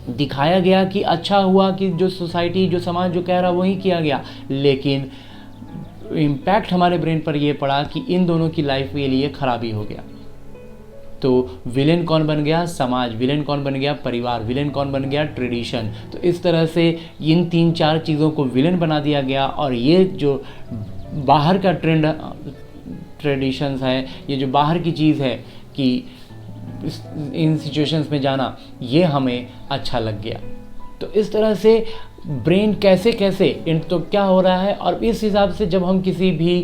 दिखाया गया कि अच्छा हुआ कि जो सोसाइटी, जो समाज जो कह रहा वही किया गया, लेकिन इम्पैक्ट हमारे ब्रेन पर यह पड़ा कि इन दोनों की लाइफ के लिए खराबी हो गया। तो विलेन कौन बन गया, समाज। विलेन कौन बन गया, परिवार। विलेन कौन बन गया, ट्रेडिशन। तो इस तरह से इन 3-4 चीज़ों को विलेन बना दिया गया। और ये जो बाहर का ट्रेडिशंस है, ये जो बाहर की चीज़ है कि इन सिचुएशंस में जाना, ये हमें अच्छा लग गया। तो इस तरह से ब्रेन कैसे तो क्या हो रहा है। और इस हिसाब से जब हम किसी भी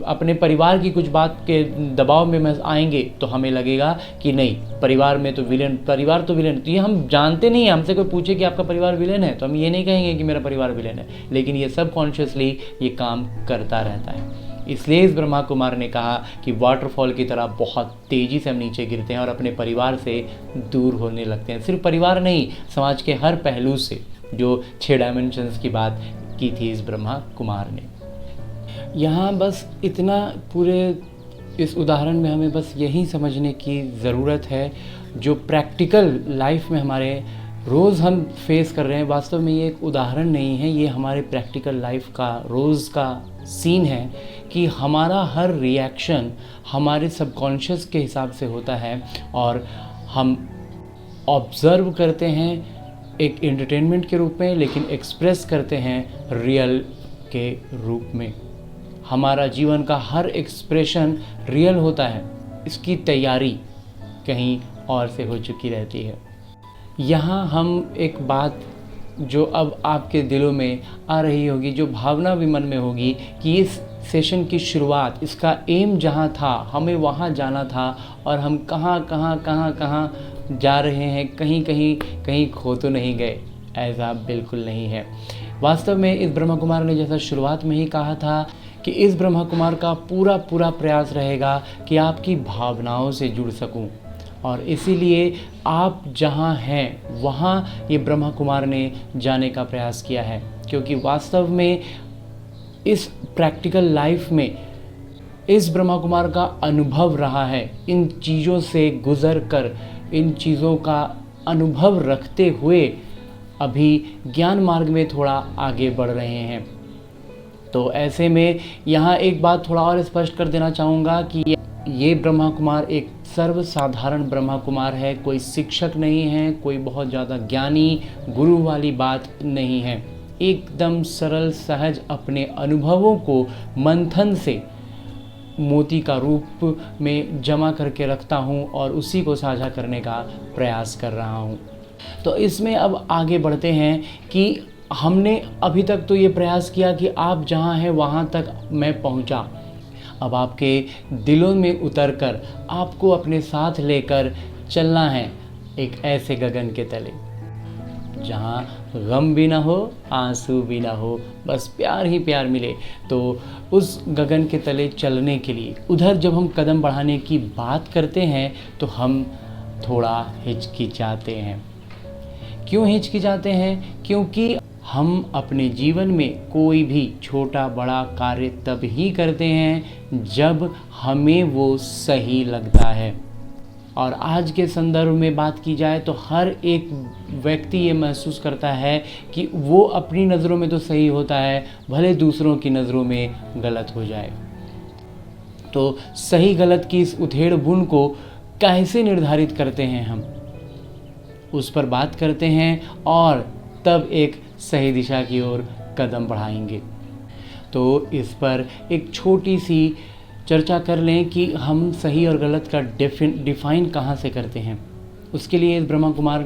अपने परिवार की कुछ बात के दबाव में आएंगे तो हमें लगेगा कि नहीं, परिवार तो विलेन। तो ये हम जानते नहीं हैं। हमसे कोई पूछे कि आपका परिवार विलेन है तो हम ये नहीं कहेंगे कि मेरा परिवार विलेन है, लेकिन ये सब कॉन्शियसली ये काम करता रहता है। इसलिए इस ब्रह्मा कुमार ने कहा कि वाटरफॉल की तरह बहुत तेज़ी से हम नीचे गिरते हैं और अपने परिवार से दूर होने लगते हैं। सिर्फ परिवार नहीं, समाज के हर पहलू से, जो 6 डायमेंशंस की बात की थी इस ब्रह्मा कुमार ने। यहाँ बस इतना, पूरे इस उदाहरण में हमें बस यही समझने की ज़रूरत है, जो प्रैक्टिकल लाइफ में हमारे रोज़ हम फेस कर रहे हैं, वास्तव में ये एक उदाहरण नहीं है, ये हमारे प्रैक्टिकल लाइफ का रोज़ का सीन है कि हमारा हर रिएक्शन हमारे सबकॉन्शियस के हिसाब से होता है और हम ऑब्ज़र्व करते हैं एक एंटरटेनमेंट के रूप में, लेकिन एक्सप्रेस करते हैं रियल के रूप में। हमारा जीवन का हर एक्सप्रेशन रियल होता है, इसकी तैयारी कहीं और से हो चुकी रहती है। यहाँ हम एक बात जो अब आपके दिलों में आ रही होगी, जो भावना भी मन में होगी कि इस सेशन की शुरुआत, इसका एम जहाँ था, हमें वहाँ जाना था और हम कहाँ जा रहे हैं, कहीं खो तो नहीं गए। ऐसा बिल्कुल नहीं है। वास्तव में इस ब्रह्मा कुमार ने जैसा शुरुआत में ही कहा था कि इस ब्रह्मा कुमार का पूरा प्रयास रहेगा कि आपकी भावनाओं से जुड़ सकूं, और इसीलिए आप जहां हैं वहां ये ब्रह्मा कुमार ने जाने का प्रयास किया है, क्योंकि वास्तव में इस प्रैक्टिकल लाइफ में इस ब्रह्मा कुमार का अनुभव रहा है। इन चीज़ों से गुज़र कर, इन चीज़ों का अनुभव रखते हुए अभी ज्ञान मार्ग में थोड़ा आगे बढ़ रहे हैं। तो ऐसे में यहाँ एक बात थोड़ा और स्पष्ट कर देना चाहूँगा कि ये ब्रह्मा कुमार एक सर्वसाधारण ब्रह्मा कुमार है, कोई शिक्षक नहीं है, कोई बहुत ज़्यादा ज्ञानी गुरु वाली बात नहीं है। एकदम सरल सहज अपने अनुभवों को मंथन से मोती का रूप में जमा करके रखता हूँ और उसी को साझा करने का प्रयास कर रहा हूँ। तो इसमें अब आगे बढ़ते हैं कि हमने अभी तक तो ये प्रयास किया कि आप जहाँ हैं वहाँ तक मैं पहुँचा, अब आपके दिलों में उतरकर आपको अपने साथ लेकर चलना है एक ऐसे गगन के तले जहाँ गम भी ना हो, आंसू भी ना हो, बस प्यार ही प्यार मिले। तो उस गगन के तले चलने के लिए उधर जब हम कदम बढ़ाने की बात करते हैं तो हम थोड़ा हिचकिचाते हैं। क्यों हिचकिचाते हैं? क्योंकि हम अपने जीवन में कोई भी छोटा बड़ा कार्य तब ही करते हैं जब हमें वो सही लगता है। और आज के संदर्भ में बात की जाए तो हर एक व्यक्ति ये महसूस करता है कि वो अपनी नज़रों में तो सही होता है, भले दूसरों की नज़रों में गलत हो जाए। तो सही गलत की इस उधेड़ बुन को कैसे निर्धारित करते हैं हम, उस पर बात करते हैं और तब एक सही दिशा की ओर कदम बढ़ाएंगे। तो इस पर एक छोटी सी चर्चा कर लें कि हम सही और गलत का डिफाइन कहाँ से करते हैं। उसके लिए इस ब्रह्मा कुमार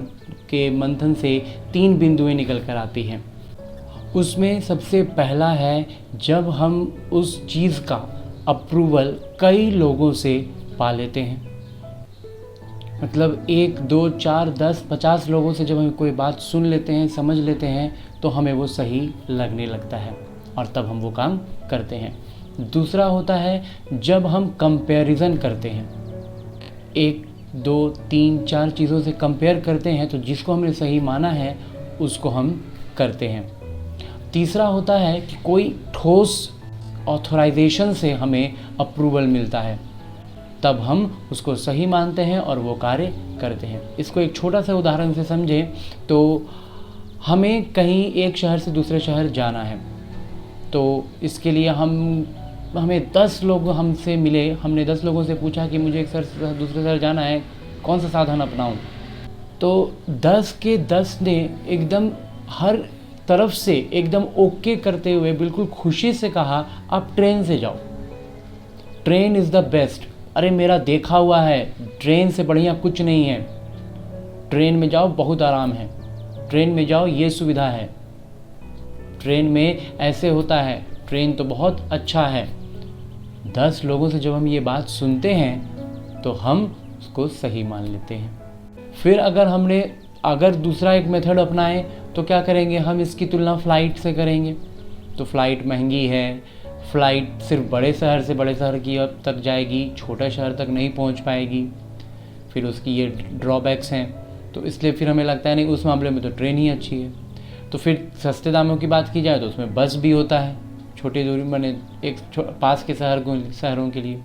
के मंथन से 3 बिंदुएं निकल कर आती हैं। उसमें सबसे पहला है जब हम उस चीज़ का अप्रूवल कई लोगों से पा लेते हैं। मतलब 1, 2, 4, 10, 50 लोगों से जब हम कोई बात सुन लेते हैं, समझ लेते हैं, तो हमें वो सही लगने लगता है और तब हम वो काम करते हैं। दूसरा होता है जब हम कंपैरिजन करते हैं, 1, 2, 3, 4 चीज़ों से कंपेयर करते हैं, तो जिसको हमने सही माना है उसको हम करते हैं। तीसरा होता है कि कोई ठोस ऑथराइजेशन से हमें अप्रूवल मिलता है, तब हम उसको सही मानते हैं और वो कार्य करते हैं। इसको एक छोटा सा उदाहरण से समझें तो हमें कहीं एक शहर से दूसरे शहर जाना है, तो इसके लिए हमें 10 लोग हमसे मिले, हमने 10 लोगों से पूछा कि मुझे एक शहर से दूसरे शहर जाना है, कौन सा साधन अपनाऊं? तो 10 के 10 ने एकदम हर तरफ से एकदम ओके करते हुए बिल्कुल खुशी से कहा आप ट्रेन से जाओ, ट्रेन इज़ द बेस्ट। अरे मेरा देखा हुआ है, ट्रेन से बढ़िया कुछ नहीं है, ट्रेन में जाओ बहुत आराम है, ट्रेन में जाओ ये सुविधा है, ट्रेन में ऐसे होता है, ट्रेन तो बहुत अच्छा है। 10 लोगों से जब हम ये बात सुनते हैं तो हम उसको सही मान लेते हैं। फिर अगर दूसरा एक मेथड अपनाएं तो क्या करेंगे, हम इसकी तुलना फ़्लाइट से करेंगे। तो फ़्लाइट महंगी है, फ़्लाइट सिर्फ बड़े शहर से बड़े शहर की तक जाएगी, छोटे शहर तक नहीं पहुंच पाएगी, फिर उसकी ये ड्रॉबैक्स हैं। तो इसलिए फिर हमें लगता है नहीं, उस मामले में तो ट्रेन ही अच्छी है। तो फिर सस्ते दामों की बात की जाए तो उसमें बस भी होता है, छोटी दूरी बने एक पास के शहरों के लिए।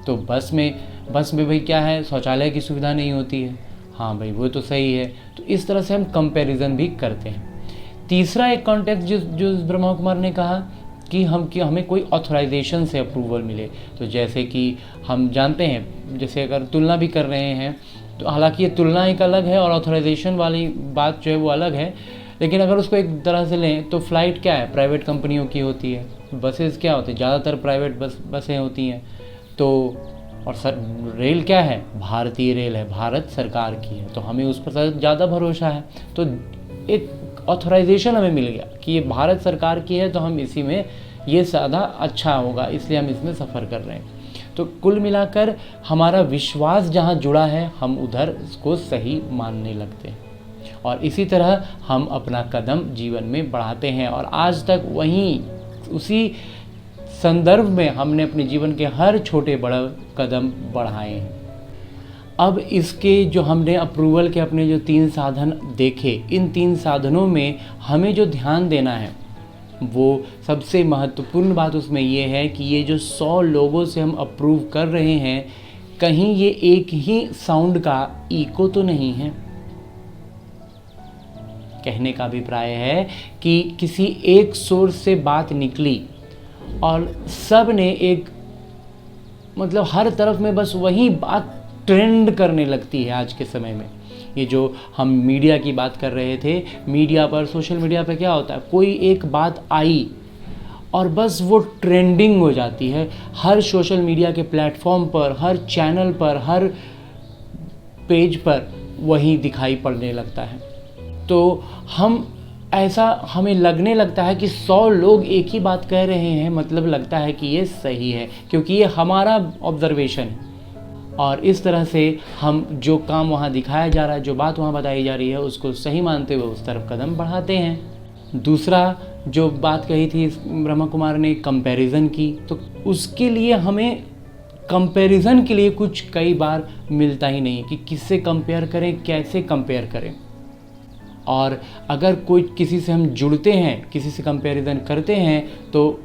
तो बस में भाई क्या है, शौचालय की सुविधा नहीं होती है, हाँ भाई वो तो सही है। तो इस तरह से हम कंपैरिजन भी करते हैं। तीसरा एक कॉन्टेक्स्ट जो ब्रह्मा कुमार ने कहा कि हमें कोई ऑथराइजेशन से अप्रूवल मिले। तो जैसे कि हम जानते हैं, जैसे अगर तुलना भी कर रहे हैं तो हालांकि ये तुलना एक अलग है और ऑथराइजेशन वाली बात जो है वो अलग है, लेकिन अगर उसको एक तरह से लें तो फ़्लाइट क्या है, प्राइवेट कंपनियों की होती है, बसेस क्या होती है, ज़्यादातर प्राइवेट बसें होती हैं। तो और रेल क्या है, भारतीय रेल है, भारत सरकार की है, तो हमें उस पर ज़्यादा भरोसा है। तो एक ऑथराइजेशन हमें मिल गया कि ये भारत सरकार की है, तो हम इसी में ये ज़्यादा अच्छा होगा, इसलिए हम इसमें सफ़र कर रहे हैं। तो कुल मिलाकर हमारा विश्वास जहाँ जुड़ा है हम उधर उसको सही मानने लगते हैं और इसी तरह हम अपना कदम जीवन में बढ़ाते हैं। और आज तक उसी संदर्भ में हमने अपने जीवन के हर छोटे बड़े कदम बढ़ाए हैं। अब इसके जो हमने अप्रूवल के अपने जो 3 साधन देखे, इन 3 साधनों में हमें जो ध्यान देना है वो सबसे महत्वपूर्ण बात उसमें ये है कि ये जो 100 लोगों से हम अप्रूव कर रहे हैं, कहीं ये एक ही साउंड का इको तो नहीं है। कहने का अभिप्राय है कि किसी एक सोर्स से बात निकली और सब ने एक मतलब हर तरफ में बस वही बात ट्रेंड करने लगती है आज के समय में। ये जो हम मीडिया की बात कर रहे थे, मीडिया पर, सोशल मीडिया पर क्या होता है, कोई एक बात आई और बस वो ट्रेंडिंग हो जाती है हर सोशल मीडिया के प्लेटफॉर्म पर, हर चैनल पर, हर पेज पर वही दिखाई पड़ने लगता है। तो हम ऐसा हमें लगने लगता है कि 100 लोग एक ही बात कह रहे हैं, मतलब लगता है कि ये सही है, क्योंकि ये हमारा ऑब्जर्वेशन है। और इस तरह से हम जो काम वहाँ दिखाया जा रहा है, जो बात वहाँ बताई जा रही है, उसको सही मानते हुए उस तरफ कदम बढ़ाते हैं। दूसरा जो बात कही थी ब्रह्मा कुमार ने, कंपैरिजन की, तो उसके लिए हमें कंपैरिजन के लिए कुछ कई बार मिलता ही नहीं कि किससे कंपेयर करें, कैसे कंपेयर करें। और अगर कोई किसी से हम जुड़ते हैं, किसी से कंपैरिजन करते हैं, तो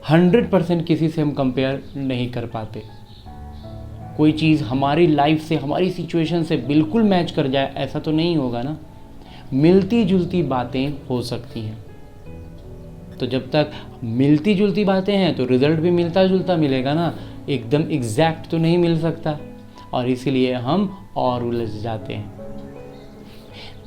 100% किसी से हम कंपेयर नहीं कर पाते। कोई चीज़ हमारी लाइफ से, हमारी सिचुएशन से बिल्कुल मैच कर जाए, ऐसा तो नहीं होगा ना। मिलती जुलती बातें हो सकती हैं, तो जब तक मिलती जुलती बातें हैं तो रिजल्ट भी मिलता जुलता मिलेगा ना, एकदम एग्जैक्ट तो नहीं मिल सकता, और इसीलिए हम और उलझ जाते हैं।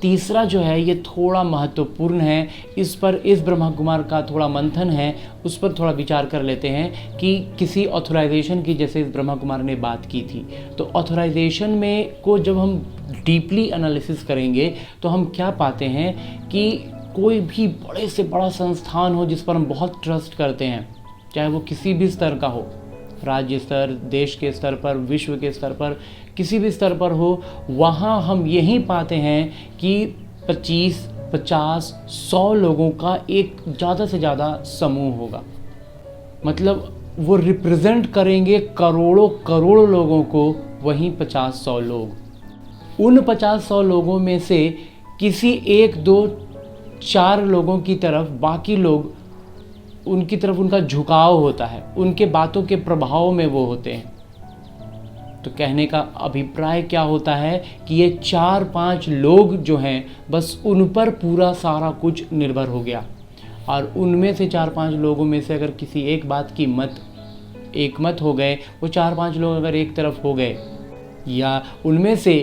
तीसरा जो है ये थोड़ा महत्वपूर्ण है, इस पर इस ब्रह्मा कुमार का थोड़ा मंथन है, उस पर थोड़ा विचार कर लेते हैं कि किसी ऑथराइजेशन की, जैसे इस ब्रह्मा कुमार ने बात की थी, तो ऑथराइजेशन में को जब हम डीपली एनालिसिस करेंगे तो हम क्या पाते हैं कि कोई भी बड़े से बड़ा संस्थान हो जिस पर हम बहुत ट्रस्ट करते हैं, चाहे वो किसी भी स्तर का हो, राज्य स्तर, देश के स्तर पर, विश्व के स्तर पर, किसी भी स्तर पर हो, वहाँ हम यही पाते हैं कि 25, 50, 100 लोगों का एक ज़्यादा से ज़्यादा समूह होगा। मतलब वो रिप्रेजेंट करेंगे करोड़ों करोड़ लोगों को, वहीं 50-100 लोग। उन 50-100 लोगों में से किसी 1, 2, 4 लोगों की तरफ बाकी लोग, उनकी तरफ उनका झुकाव होता है, उनके बातों के प्रभाव में वो होते हैं। तो कहने का अभिप्राय क्या होता है कि ये 4-5 लोग जो हैं, बस उन पर पूरा सारा कुछ निर्भर हो गया। और उनमें से 4-5 लोगों में से अगर किसी एक बात की एक मत हो गए, वो 4-5 लोग अगर एक तरफ हो गए, या उनमें से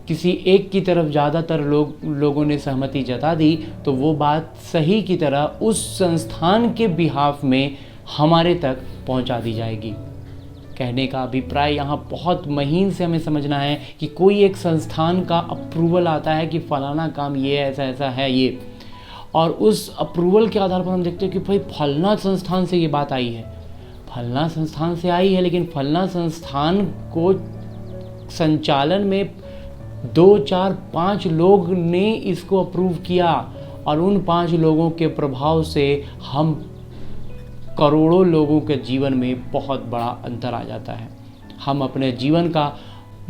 किसी एक की तरफ ज़्यादातर लोगों ने सहमति जता दी, तो वो बात सही की तरह उस संस्थान के बिहाफ में हमारे तक पहुंचा दी जाएगी। कहने का अभिप्राय यहाँ बहुत महीन से हमें समझना है कि कोई एक संस्थान का अप्रूवल आता है कि फलाना काम ये ऐसा ऐसा है ये, और उस अप्रूवल के आधार पर हम देखते हैं कि भाई फलना संस्थान से ये बात आई है, फलना संस्थान से आई है, लेकिन फलना संस्थान को संचालन में 2, 4, 5 लोग ने इसको अप्रूव किया, और उन 5 लोगों के प्रभाव से हम करोड़ों लोगों के जीवन में बहुत बड़ा अंतर आ जाता है। हम अपने जीवन का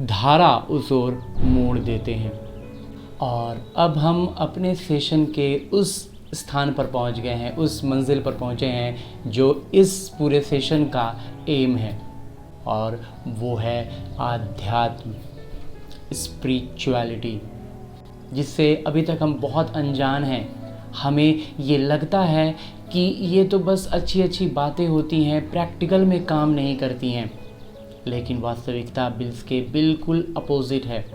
धारा उस ओर मोड़ देते हैं। और अब हम अपने सेशन के उस स्थान पर पहुंच गए हैं, उस मंजिल पर पहुंचे हैं जो इस पूरे सेशन का एम है, और वो है आध्यात्म, स्पिरिचुअलिटी, जिससे अभी तक हम बहुत अनजान हैं। हमें ये लगता है कि ये तो बस अच्छी अच्छी बातें होती हैं, प्रैक्टिकल में काम नहीं करती हैं, लेकिन वास्तविकता के बिल्कुल अपोजिट है।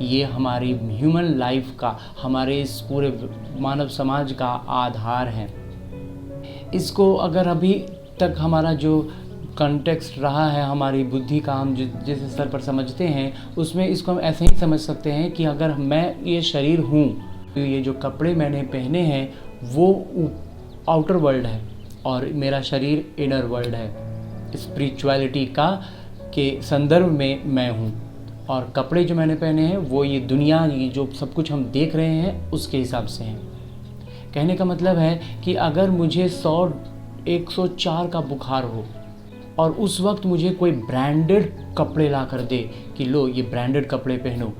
ये हमारी ह्यूमन लाइफ का, हमारे इस पूरे मानव समाज का आधार है। इसको अगर अभी तक हमारा जो कॉन्टेक्स्ट रहा है, हमारी बुद्धि का हम जिस स्तर पर समझते हैं, उसमें इसको हम ऐसे ही समझ सकते हैं कि अगर मैं ये शरीर हूँ, तो ये जो कपड़े मैंने पहने हैं वो आउटर वर्ल्ड है, और मेरा शरीर इनर वर्ल्ड है। स्पिरिचुअलिटी का के संदर्भ में मैं हूँ, और कपड़े जो मैंने पहने हैं वो ये दुनिया, ये जो सब कुछ हम देख रहे हैं उसके हिसाब से हैं। कहने का मतलब है कि अगर मुझे 104 का बुखार हो, और उस वक्त मुझे कोई ब्रांडेड कपड़े ला कर दे कि लो ये ब्रांडेड कपड़े पहनो,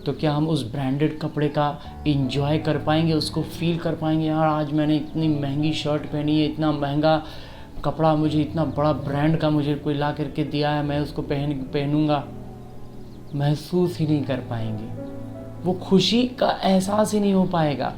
तो क्या हम उस ब्रांडेड कपड़े का इंजॉय कर पाएंगे, उसको फील कर पाएंगे? यार आज मैंने इतनी महंगी शर्ट पहनी है, इतना महंगा कपड़ा, मुझे इतना बड़ा ब्रांड का मुझे कोई ला करके दिया है, मैं उसको पहनूंगा। महसूस ही नहीं कर पाएंगे, वो खुशी का एहसास ही नहीं हो पाएगा।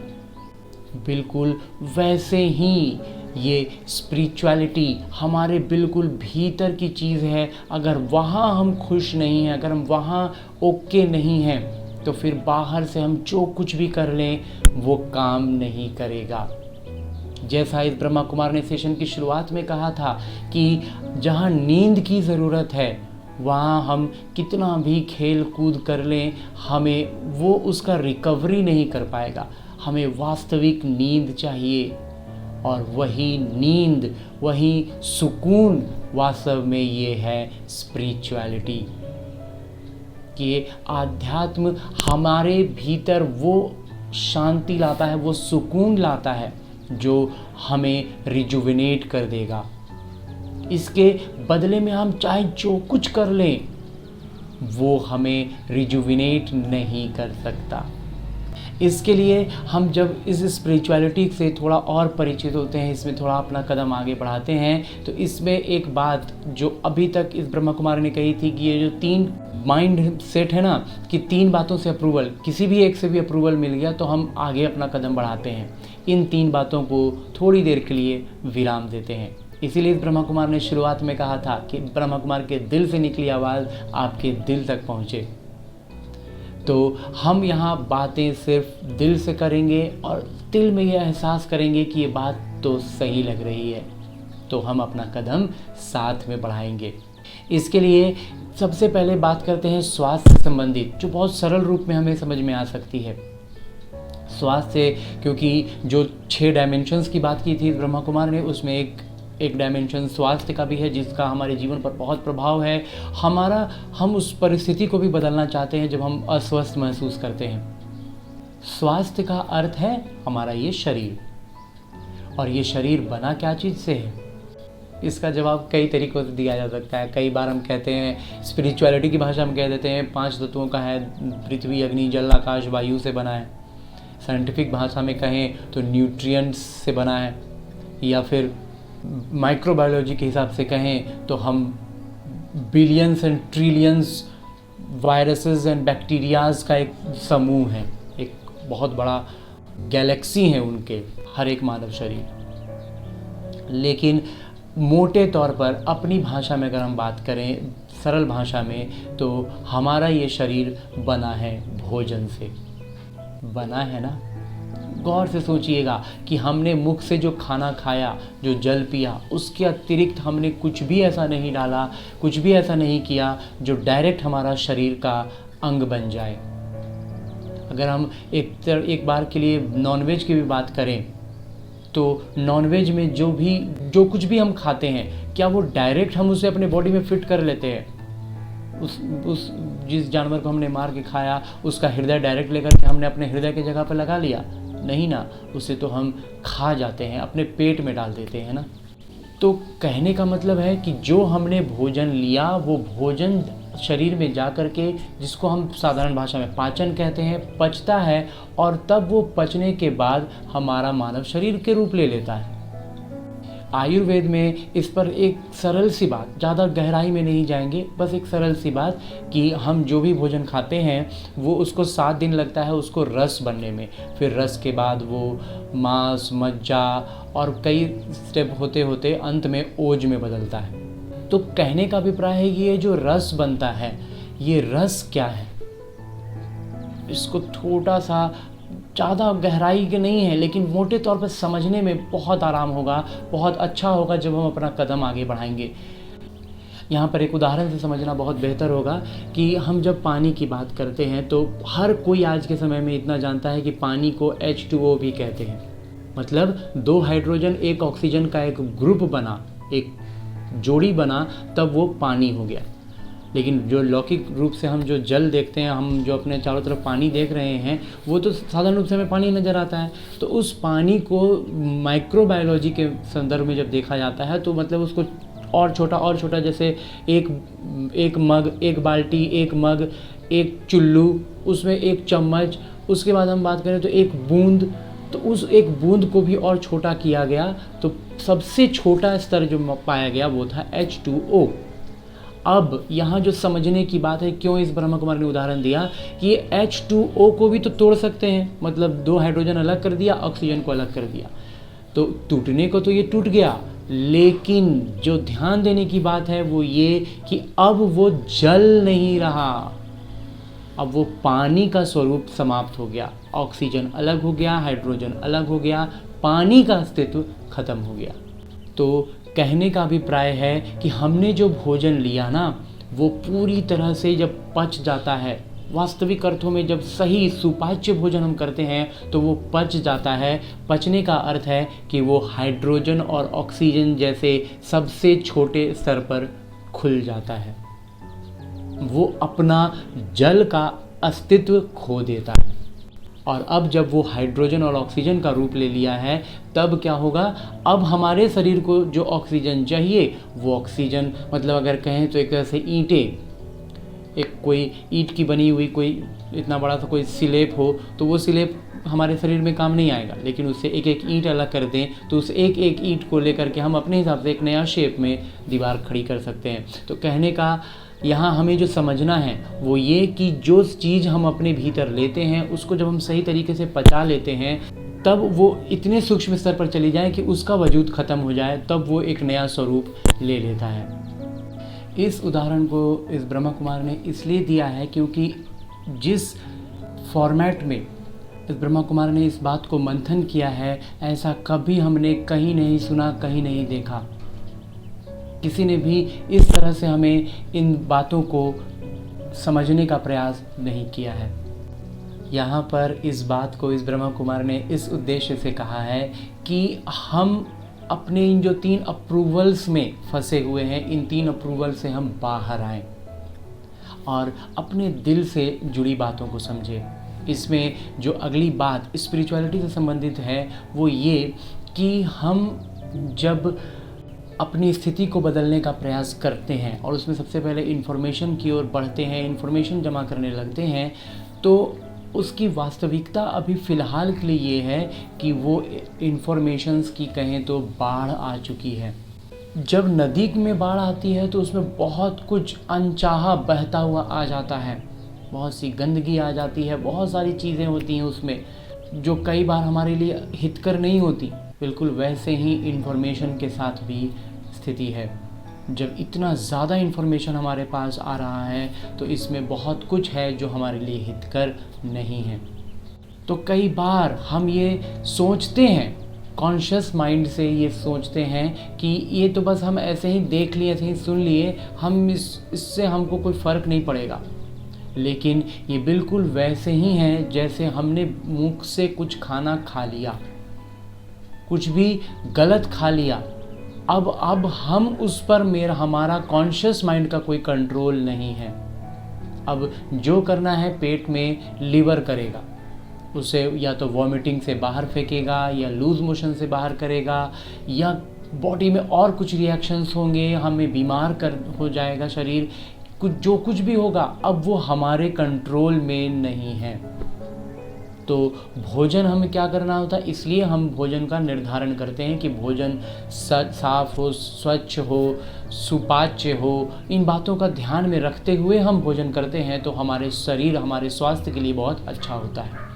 बिल्कुल वैसे ही ये स्पिरिचुअलिटी हमारे बिल्कुल भीतर की चीज़ है। अगर वहाँ हम खुश नहीं हैं, अगर हम वहाँ ओके नहीं हैं, तो फिर बाहर से हम जो कुछ भी कर लें वो काम नहीं करेगा। जैसा इस ब्रह्मा कुमार ने सेशन की शुरुआत में कहा था कि जहाँ नींद की ज़रूरत है वहाँ हम कितना भी खेल कूद कर लें, हमें वो उसका रिकवरी नहीं कर पाएगा। हमें वास्तविक नींद चाहिए, और वही नींद, वही सुकून वास्तव में ये है स्पिरिचुअलिटी। कि आध्यात्म हमारे भीतर वो शांति लाता है, वो सुकून लाता है जो हमें रिजुविनेट कर देगा। इसके बदले में हम चाहे जो कुछ कर लें, वो हमें रिजुविनेट नहीं कर सकता। इसके लिए हम जब इस स्पिरिचुअलिटी से थोड़ा और परिचित होते हैं, इसमें थोड़ा अपना कदम आगे बढ़ाते हैं, तो इसमें एक बात जो अभी तक इस ब्रह्मा कुमारी ने कही थी कि ये जो 3 माइंड सेट है ना, कि 3 बातों से अप्रूवल, किसी भी एक से भी अप्रूवल मिल गया तो हम आगे अपना कदम बढ़ाते हैं। इन 3 बातों को थोड़ी देर के लिए विराम देते हैं। इसीलिए ब्रह्मा कुमार ने शुरुआत में कहा था कि ब्रह्मा कुमार के दिल से निकली आवाज़ आपके दिल तक पहुँचे। तो हम यहाँ बातें सिर्फ दिल से करेंगे और दिल में यह एहसास करेंगे कि ये बात तो सही लग रही है, तो हम अपना कदम साथ में बढ़ाएंगे। इसके लिए सबसे पहले बात करते हैं स्वास्थ्य से संबंधित, जो बहुत सरल रूप में हमें समझ में आ सकती है। स्वास्थ्य, क्योंकि जो 6 डायमेंशंस की बात की थी ब्रह्मा कुमार ने, उसमें एक डायमेंशन स्वास्थ्य का भी है, जिसका हमारे जीवन पर बहुत प्रभाव है। हम उस परिस्थिति को भी बदलना चाहते हैं जब हम अस्वस्थ महसूस करते हैं। स्वास्थ्य का अर्थ है हमारा ये शरीर, और ये शरीर बना क्या चीज़ से है? इसका जवाब कई तरीक़ों से दिया जा सकता है। कई बार हम कहते हैं, स्पिरिचुअलिटी की भाषा में कह देते हैं 5 तत्वों का है, पृथ्वी, अग्नि, जल, आकाश, वायु से बना है। साइंटिफिक भाषा में कहें तो न्यूट्रिएंट्स से बना है, या फिर माइक्रोबायोलॉजी के हिसाब से कहें तो हम billions and trillions viruses and bacterias का एक समूह है, एक बहुत बड़ा गैलेक्सी है उनके हर एक मानव शरीर। लेकिन मोटे तौर पर अपनी भाषा में अगर हम बात करें, सरल भाषा में, तो हमारा ये शरीर बना है भोजन से। बना है ना? गौर से सोचिएगा कि हमने मुख से जो खाना खाया, जो जल पिया, उसके अतिरिक्त हमने कुछ भी ऐसा नहीं डाला, कुछ भी ऐसा नहीं किया जो डायरेक्ट हमारा शरीर का अंग बन जाए। अगर हम एक बार के लिए नॉनवेज की भी बात करें, तो नॉनवेज में जो कुछ भी हम खाते हैं, क्या वो डायरेक्ट हम उसे अपने बॉडी में फिट कर लेते हैं? उस जिस जानवर को हमने मार के खाया, उसका हृदय डायरेक्ट लेकर के हमने अपने हृदय की जगह पर लगा लिया? नहीं ना, उसे तो हम खा जाते हैं, अपने पेट में डाल देते हैं ना। तो कहने का मतलब है कि जो हमने भोजन लिया, वो भोजन शरीर में जा कर के, जिसको हम साधारण भाषा में पाचन कहते हैं, पचता है, और तब वो पचने के बाद हमारा मानव शरीर के रूप ले लेता है। आयुर्वेद में इस पर एक सरल सी बात, ज़्यादा गहराई में नहीं जाएंगे, बस एक सरल सी बात कि हम जो भी भोजन खाते हैं वो उसको 7 दिन लगता है उसको रस बनने में। फिर रस के बाद वो मांस, मज्जा और कई स्टेप होते होते अंत में ओज में बदलता है। तो कहने का अभिप्राय है कि ये जो रस बनता है, ये रस क्या है? इसको थोड़ा सा, ज़्यादा गहराई के नहीं है, लेकिन मोटे तौर पर समझने में बहुत आराम होगा, बहुत अच्छा होगा जब हम अपना कदम आगे बढ़ाएंगे। यहाँ पर एक उदाहरण से समझना बहुत बेहतर होगा कि हम जब पानी की बात करते हैं तो हर कोई आज के समय में इतना जानता है कि पानी को H2O भी कहते हैं। मतलब 2 हाइड्रोजन 1 ऑक्सीजन का एक ग्रुप बना, एक जोड़ी बना, तब वो पानी हो गया। लेकिन जो लौकिक रूप से हम जो जल देखते हैं, हम जो अपने चारों तरफ पानी देख रहे हैं, वो तो साधारण रूप से हमें पानी नज़र आता है। तो उस पानी को माइक्रोबायोलॉजी के संदर्भ में जब देखा जाता है, तो मतलब उसको और छोटा, जैसे एक मग, एक बाल्टी, एक मग, एक चुल्लू, उसमें एक चम्मच, उसके बाद हम बात करें तो एक बूंद, तो उस एक बूंद को भी और छोटा किया गया, तो सबसे छोटा स्तर जो पाया गया वो था H2O। अब यहाँ जो समझने की बात है, क्यों इस ब्रह्मा कुमार ने उदाहरण दिया कि ये H2O को भी तो तोड़ सकते हैं, मतलब 2 हाइड्रोजन अलग कर दिया, ऑक्सीजन को अलग कर दिया, तो टूटने को तो ये टूट गया। लेकिन जो ध्यान देने की बात है वो ये कि अब वो जल नहीं रहा, अब वो पानी का स्वरूप समाप्त हो गया। ऑक्सीजन अलग हो गया, हाइड्रोजन अलग हो गया, पानी का अस्तित्व खत्म हो गया। तो कहने का अभिप्राय है कि हमने जो भोजन लिया ना, वो पूरी तरह से जब पच जाता है, वास्तविक अर्थों में जब सही सुपाच्य भोजन हम करते हैं तो वो पच जाता है। पचने का अर्थ है कि वो हाइड्रोजन और ऑक्सीजन जैसे सबसे छोटे स्तर पर खुल जाता है, वो अपना जल का अस्तित्व खो देता है। और अब जब वो हाइड्रोजन और ऑक्सीजन का रूप ले लिया है तब क्या होगा, अब हमारे शरीर को जो ऑक्सीजन चाहिए वो ऑक्सीजन, मतलब अगर कहें तो एक तरह से ईंटें, एक कोई ईंट की बनी हुई कोई इतना बड़ा सा कोई स्लेब हो तो वो स्लेब हमारे शरीर में काम नहीं आएगा, लेकिन उससे एक एक ईंट अलग कर दें तो उस एक एक ईंट को लेकर के हम अपने हिसाब से एक नया शेप में दीवार खड़ी कर सकते हैं। तो कहने का यहाँ हमें जो समझना है वो ये कि जो चीज़ हम अपने भीतर लेते हैं उसको जब हम सही तरीके से पचा लेते हैं तब वो इतने सूक्ष्म स्तर पर चली जाए कि उसका वजूद ख़त्म हो जाए, तब वो एक नया स्वरूप ले लेता है। इस उदाहरण को इस ब्रह्मा कुमार ने इसलिए दिया है क्योंकि जिस फॉर्मेट में इस ब्रह्मा कुमार ने इस बात को मंथन किया है ऐसा कभी हमने कहीं नहीं सुना, कहीं नहीं देखा। किसी ने भी इस तरह से हमें इन बातों को समझने का प्रयास नहीं किया है। यहाँ पर इस बात को इस ब्रह्मा कुमार ने इस उद्देश्य से कहा है कि हम अपने इन जो 3 अप्रूवल्स में फंसे हुए हैं, इन 3 अप्रूवल से हम बाहर आएं और अपने दिल से जुड़ी बातों को समझें। इसमें जो अगली बात स्पिरिचुअलिटी से संबंधित है वो ये कि हम जब अपनी स्थिति को बदलने का प्रयास करते हैं और उसमें सबसे पहले इन्फॉर्मेशन की ओर बढ़ते हैं, इन्फॉर्मेशन जमा करने लगते हैं, तो उसकी वास्तविकता अभी फ़िलहाल के लिए ये है कि वो इन्फॉर्मेशंस की कहें तो बाढ़ आ चुकी है। जब नदी में बाढ़ आती है तो उसमें बहुत कुछ अनचाहा बहता हुआ आ जाता है, बहुत सी गंदगी आ जाती है, बहुत सारी चीज़ें होती हैं उसमें जो कई बार हमारे लिए हितकर नहीं होती। बिल्कुल वैसे ही इन्फॉर्मेशन के साथ भी स्थिति है। जब इतना ज़्यादा इन्फॉर्मेशन हमारे पास आ रहा है तो इसमें बहुत कुछ है जो हमारे लिए हितकर नहीं है। तो कई बार हम ये सोचते हैं, कॉन्शियस माइंड से ये सोचते हैं कि ये तो बस हम ऐसे ही देख लिए, ऐसे ही सुन लिए, हम इससे हमको कोई फ़र्क नहीं पड़ेगा। लेकिन ये बिल्कुल वैसे ही हैं जैसे हमने मुख से कुछ खाना खा लिया, कुछ भी गलत खा लिया, अब हम उस पर हमारा कॉन्शियस माइंड का कोई कंट्रोल नहीं है। अब जो करना है पेट में लीवर करेगा, उसे या तो वॉमिटिंग से बाहर फेंकेगा या लूज मोशन से बाहर करेगा या बॉडी में और कुछ रिएक्शंस होंगे, हमें बीमार हो जाएगा शरीर, कुछ भी होगा, अब वो हमारे कंट्रोल में नहीं है। तो भोजन हमें क्या करना होता है, इसलिए हम भोजन का निर्धारण करते हैं कि भोजन साफ हो, स्वच्छ हो, सुपाच्य हो। इन बातों का ध्यान में रखते हुए हम भोजन करते हैं तो हमारे शरीर, हमारे स्वास्थ्य के लिए बहुत अच्छा होता है।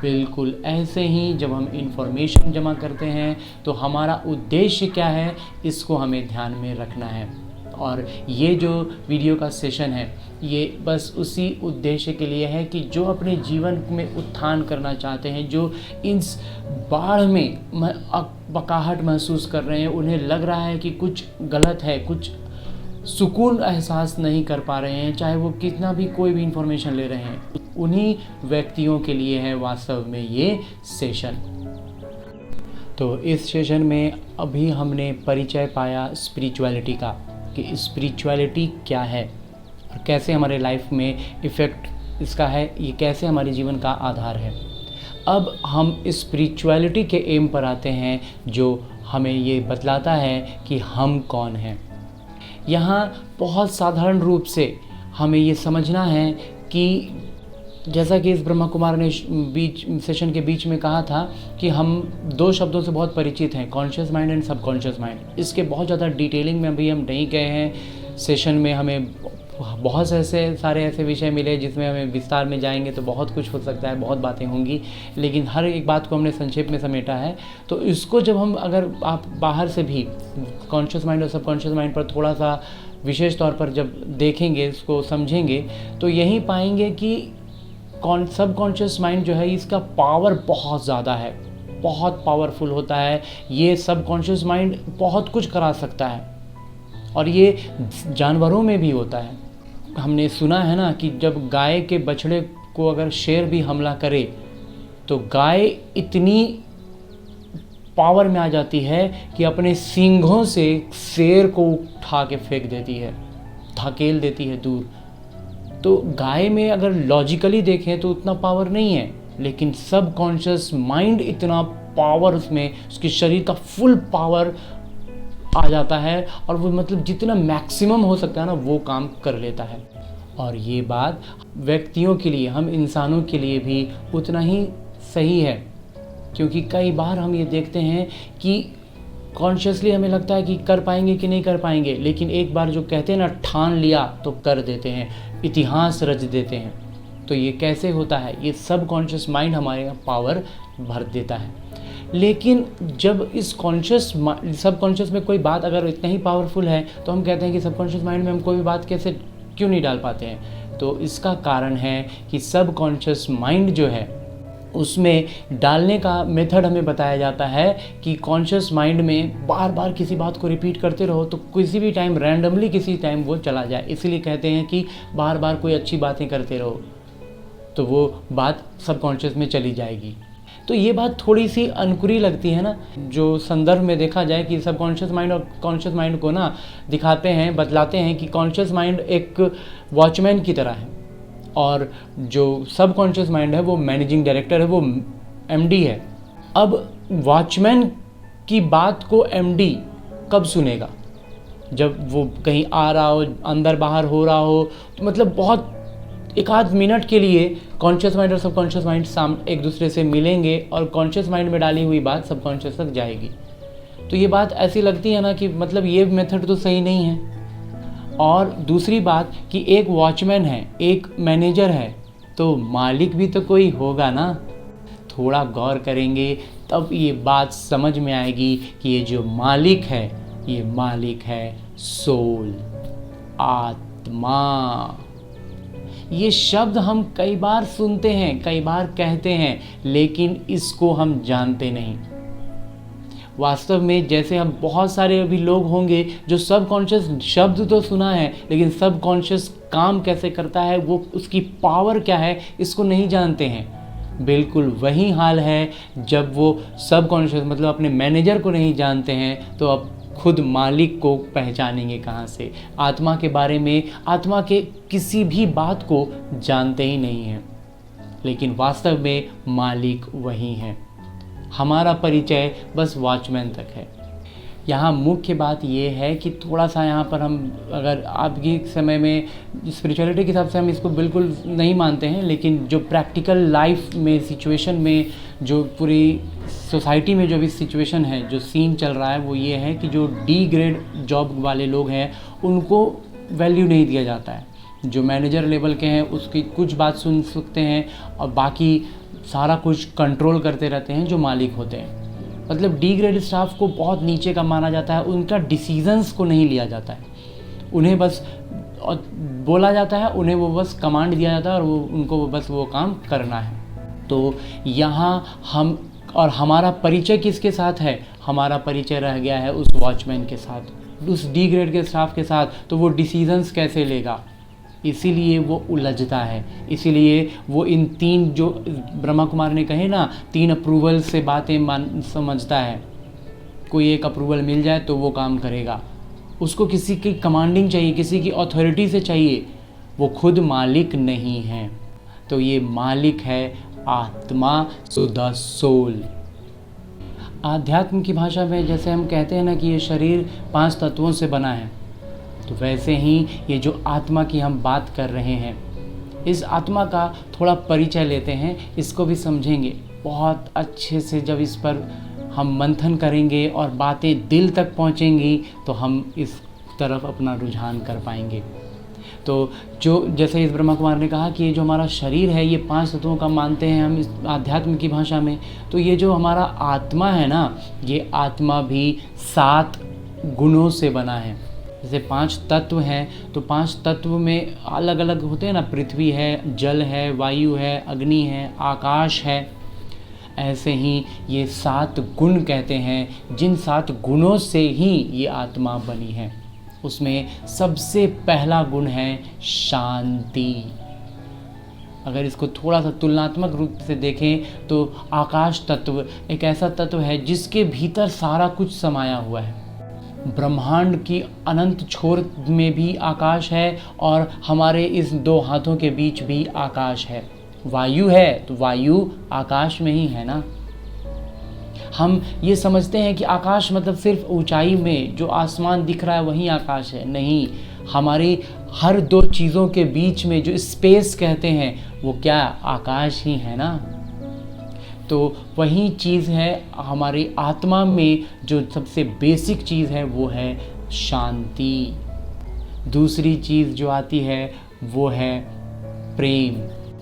बिल्कुल ऐसे ही जब हम इंफॉर्मेशन जमा करते हैं तो हमारा उद्देश्य क्या है, इसको हमें ध्यान में रखना है। और ये जो वीडियो का सेशन है ये बस उसी उद्देश्य के लिए है कि जो अपने जीवन में उत्थान करना चाहते हैं, जो इस बाढ़ में बकाहट महसूस कर रहे हैं, उन्हें लग रहा है कि कुछ गलत है, कुछ सुकून एहसास नहीं कर पा रहे हैं, चाहे वो कितना भी कोई भी इंफॉर्मेशन ले रहे हैं, उन्हीं व्यक्तियों के लिए है वास्तव में ये सेशन। तो इस सेशन में अभी हमने परिचय पाया स्पिरिचुअलिटी का, कि स्पिरिचुअलिटी क्या है और कैसे हमारे लाइफ में इफ़ेक्ट इसका है, ये कैसे हमारे जीवन का आधार है। अब हम स्पिरिचुअलिटी के एम पर आते हैं जो हमें ये बतलाता है कि हम कौन हैं। यहाँ बहुत साधारण रूप से हमें ये समझना है कि जैसा कि इस ब्रह्मा कुमार ने सेशन के बीच में कहा था कि हम 2 शब्दों से बहुत परिचित हैं, conscious mind and subconscious mind. इसके बहुत ज़्यादा डिटेलिंग में अभी हम नहीं गए हैं। सेशन में हमें बहुत सारे ऐसे विषय मिले जिसमें हमें विस्तार में जाएंगे तो बहुत कुछ हो सकता है, बहुत बातें होंगी, लेकिन हर एक बात को हमने संक्षेप में समेटा है। तो इसको जब हम, अगर आप बाहर से भी कॉन्शियस माइंड और सबकॉन्शियस माइंड पर थोड़ा सा विशेष तौर पर जब देखेंगे, इसको समझेंगे, तो यही पाएंगे कि सबकॉन्शियस माइंड जो है इसका पावर बहुत ज़्यादा है, बहुत पावरफुल होता है। ये सबकॉन्शियस माइंड बहुत कुछ करा सकता है और ये जानवरों में भी होता है। हमने सुना है ना कि जब गाय के बछड़े को अगर शेर भी हमला करे तो गाय इतनी पावर में आ जाती है कि अपने सींगों से शेर को उठा के फेंक देती है, धकेल देती है दूर। तो गाय में अगर लॉजिकली देखें तो उतना पावर नहीं है, लेकिन सब कॉन्शियस माइंड इतना पावर उसमें, उसके शरीर का फुल पावर आ जाता है और वो मतलब जितना मैक्सिमम हो सकता है ना वो काम कर लेता है। और ये बात व्यक्तियों के लिए, हम इंसानों के लिए भी उतना ही सही है, क्योंकि कई बार हम ये देखते हैं कि कॉन्शियसली हमें लगता है कि कर पाएंगे कि नहीं कर पाएंगे, लेकिन एक बार जो कहते हैं ना ठान लिया तो कर देते हैं, इतिहास रच देते हैं। तो ये कैसे होता है? ये सब कॉन्शियस माइंड हमारे यहाँ पावर भर देता है। लेकिन जब इस सब कॉन्शियस में कोई बात अगर इतना ही पावरफुल है तो हम कहते हैं कि सबकॉन्शियस माइंड में हम कोई भी बात कैसे क्यों नहीं डाल पाते हैं? तो इसका कारण है कि सब कॉन्शियस माइंड जो है उसमें डालने का मेथड हमें बताया जाता है कि कॉन्शियस माइंड में बार बार किसी बात को रिपीट करते रहो तो किसी भी टाइम रैंडमली किसी टाइम वो चला जाए। इसीलिए कहते हैं कि बार बार कोई अच्छी बातें करते रहो तो वो बात सबकॉन्शियस में चली जाएगी। तो ये बात थोड़ी सी अनुकूली लगती है ना, जो संदर्भ में देखा जाए कि सबकॉन्शियस माइंड और कॉन्शियस माइंड को ना दिखाते हैं, बतलाते हैं कि कॉन्शियस माइंड एक वॉचमैन की तरह है और जो सबकॉन्शियस माइंड है वो मैनेजिंग डायरेक्टर है, वो एमडी है। अब वॉचमैन की बात को एमडी कब सुनेगा? जब वो कहीं आ रहा हो, अंदर बाहर हो रहा हो, तो मतलब बहुत एक आध मिनट के लिए कॉन्शियस माइंड और सबकॉन्शियस माइंड एक दूसरे से मिलेंगे और कॉन्शियस माइंड में डाली हुई बात सबकॉन्शियस तक जाएगी। तो ये बात ऐसी लगती है ना कि मतलब ये मेथड तो सही नहीं है। और दूसरी बात कि एक वॉचमैन है, एक मैनेजर है, तो मालिक भी तो कोई होगा ना। थोड़ा गौर करेंगे तब ये बात समझ में आएगी कि ये जो मालिक है, ये मालिक है सोल, आत्मा। ये शब्द हम कई बार सुनते हैं, कई बार कहते हैं, लेकिन इसको हम जानते नहीं। वास्तव में जैसे हम बहुत सारे अभी लोग होंगे जो सबकॉन्शियस शब्द तो सुना है, लेकिन सबकॉन्शियस काम कैसे करता है, वो उसकी पावर क्या है, इसको नहीं जानते हैं। बिल्कुल वही हाल है जब वो सबकॉन्शियस मतलब अपने मैनेजर को नहीं जानते हैं तो अब खुद मालिक को पहचानेंगे कहाँ से? आत्मा के बारे में, आत्मा के किसी भी बात को जानते ही नहीं हैं, लेकिन वास्तव में मालिक वही हैं। हमारा परिचय बस वॉचमैन तक है। यहाँ मुख्य बात ये है कि थोड़ा सा यहाँ पर हम अगर आपके समय में स्पिरिचुअलिटी के हिसाब से हम इसको बिल्कुल नहीं मानते हैं, लेकिन जो प्रैक्टिकल लाइफ में सिचुएशन में जो पूरी सोसाइटी में जो भी सिचुएशन है, जो सीन चल रहा है, वो ये है कि जो डी ग्रेड जॉब वाले लोग हैं उनको वैल्यू नहीं दिया जाता है। जो मैनेजर लेवल के हैं उसकी कुछ बात सुन सकते हैं और बाकी सारा कुछ कंट्रोल करते रहते हैं जो मालिक होते हैं। मतलब डी ग्रेड स्टाफ को बहुत नीचे का माना जाता है, उनका डिसीजंस को नहीं लिया जाता है, उन्हें बस बोला जाता है, उन्हें वो बस कमांड दिया जाता है और वो उनको बस वो काम करना है। तो यहाँ हम और हमारा परिचय किसके साथ है? हमारा परिचय रह गया है उस वॉचमैन के साथ, उस डी ग्रेड के स्टाफ के साथ। तो वो डिसीजंस कैसे लेगा? इसीलिए वो उलझता है, इसीलिए वो इन तीन जो ब्रह्मा कुमार ने कहे ना, 3 अप्रूवल से बातें समझता है। कोई एक अप्रूवल मिल जाए तो वो काम करेगा, उसको किसी की कमांडिंग चाहिए, किसी की अथॉरिटी से चाहिए, वो खुद मालिक नहीं है। तो ये मालिक है आत्मा, सो द सोल। आध्यात्म की भाषा में जैसे हम कहते हैं ना कि ये शरीर 5 तत्वों से बना है, तो वैसे ही ये जो आत्मा की हम बात कर रहे हैं, इस आत्मा का थोड़ा परिचय लेते हैं, इसको भी समझेंगे बहुत अच्छे से। जब इस पर हम मंथन करेंगे और बातें दिल तक पहुंचेंगी तो हम इस तरफ अपना रुझान कर पाएंगे। तो जो जैसे इस ब्रह्मा कुमार ने कहा कि ये जो हमारा शरीर है ये 5 तत्वों का मानते हैं हम इस आध्यात्म की भाषा में, तो ये जो हमारा आत्मा है ना, ये आत्मा भी 7 गुणों से बना है। जैसे 5 तत्व हैं तो 5 तत्व में अलग अलग होते हैं ना, पृथ्वी है, जल है, वायु है, अग्नि है, आकाश है। ऐसे ही ये 7 गुण कहते हैं, जिन 7 गुणों से ही ये आत्मा बनी है। उसमें सबसे पहला गुण है शांति। अगर इसको थोड़ा सा तुलनात्मक रूप से देखें तो आकाश तत्व एक ऐसा तत्व है जिसके भीतर सारा कुछ समाया हुआ है। ब्रह्मांड की अनंत छोर में भी आकाश है और हमारे इस दो हाथों के बीच भी आकाश है। वायु है तो वायु आकाश में ही है ना। हम ये समझते हैं कि आकाश मतलब सिर्फ ऊंचाई में जो आसमान दिख रहा है वही आकाश है। नहीं, हमारी हर दो चीज़ों के बीच में जो स्पेस कहते हैं वो क्या आकाश ही है ना। तो वही चीज़ है हमारी आत्मा में, जो सबसे बेसिक चीज़ है वो है शांति। दूसरी चीज़ जो आती है वो है प्रेम,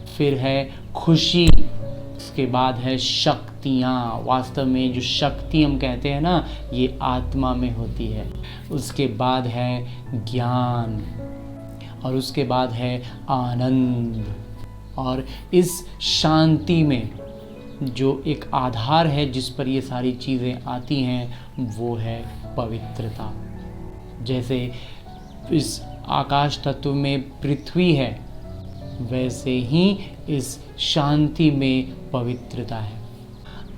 फिर है खुशी, उसके बाद है शक्तियाँ। वास्तव में जो शक्ति हम कहते हैं ना, ये आत्मा में होती है। उसके बाद है ज्ञान और उसके बाद है आनंद। और इस शांति में जो एक आधार है जिस पर ये सारी चीज़ें आती हैं वो है पवित्रता। जैसे इस आकाश तत्व में पृथ्वी है, वैसे ही इस शांति में पवित्रता है।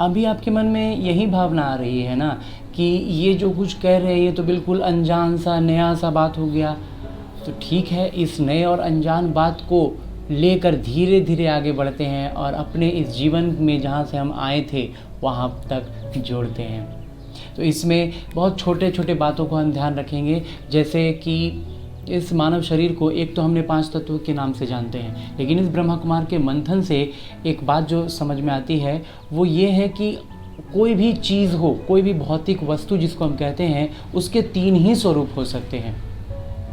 अभी आपके मन में यही भावना आ रही है ना कि ये जो कुछ कह रहे हैं ये तो बिल्कुल अनजान सा नया सा बात हो गया। तो ठीक है, इस नए और अनजान बात को लेकर धीरे धीरे आगे बढ़ते हैं और अपने इस जीवन में जहाँ से हम आए थे वहाँ तक जोड़ते हैं। तो इसमें बहुत छोटे छोटे बातों को हम ध्यान रखेंगे, जैसे कि इस मानव शरीर को एक तो हमने 5 तत्वों के नाम से जानते हैं, लेकिन इस ब्रह्मा कुमार के मंथन से एक बात जो समझ में आती है वो ये है कि कोई भी चीज़ हो, कोई भी भौतिक वस्तु जिसको हम कहते हैं, उसके 3 ही स्वरूप हो सकते हैं,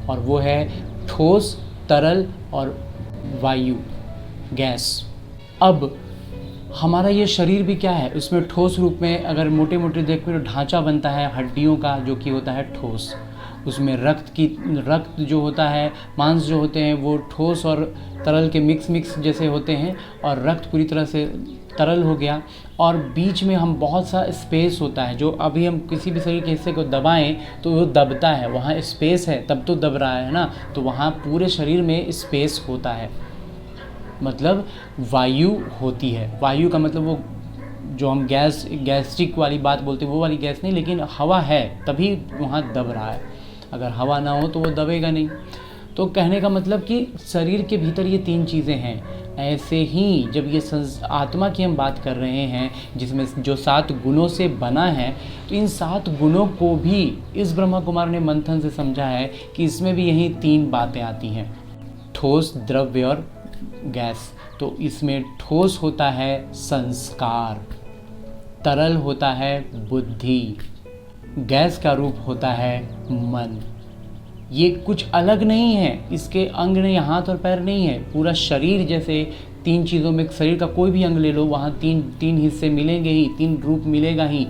और वो है ठोस, तरल और वायु, गैस। अब हमारा ये शरीर भी क्या है, उसमें ठोस रूप में अगर मोटे मोटे देखो तो ढांचा बनता है हड्डियों का, जो कि होता है ठोस। उसमें रक्त जो होता है, मांस जो होते हैं वो ठोस और तरल के मिक्स जैसे होते हैं, और रक्त पूरी तरह से तरल हो गया। और बीच में हम बहुत सा स्पेस होता है, जो अभी हम किसी भी शरीर के हिस्से को दबाएं तो वो दबता है, वहाँ स्पेस है तब तो दब रहा है ना। तो वहाँ पूरे शरीर में स्पेस होता है, मतलब वायु होती है। वायु का मतलब वो जो हम गैस्ट्रिक वाली बात बोलते हैं वो वाली गैस नहीं, लेकिन हवा है तभी वहाँ दब रहा है। अगर हवा ना हो तो वो दबेगा नहीं। तो कहने का मतलब कि शरीर के भीतर ये 3 चीज़ें हैं। ऐसे ही जब ये आत्मा की हम बात कर रहे हैं, जिसमें जो 7 गुणों से बना है, तो इन 7 गुणों को भी इस ब्रह्मा कुमार ने मंथन से समझा है कि इसमें भी यही 3 बातें आती हैं, ठोस, द्रव्य और गैस। तो इसमें ठोस होता है संस्कार, तरल होता है बुद्धि, गैस का रूप होता है मन। ये कुछ अलग नहीं है, इसके अंग नहीं, हाथ और पैर नहीं है, पूरा शरीर। जैसे 3 चीज़ों में शरीर का कोई भी अंग ले लो, वहाँ 3 हिस्से मिलेंगे ही, 3 रूप मिलेगा ही।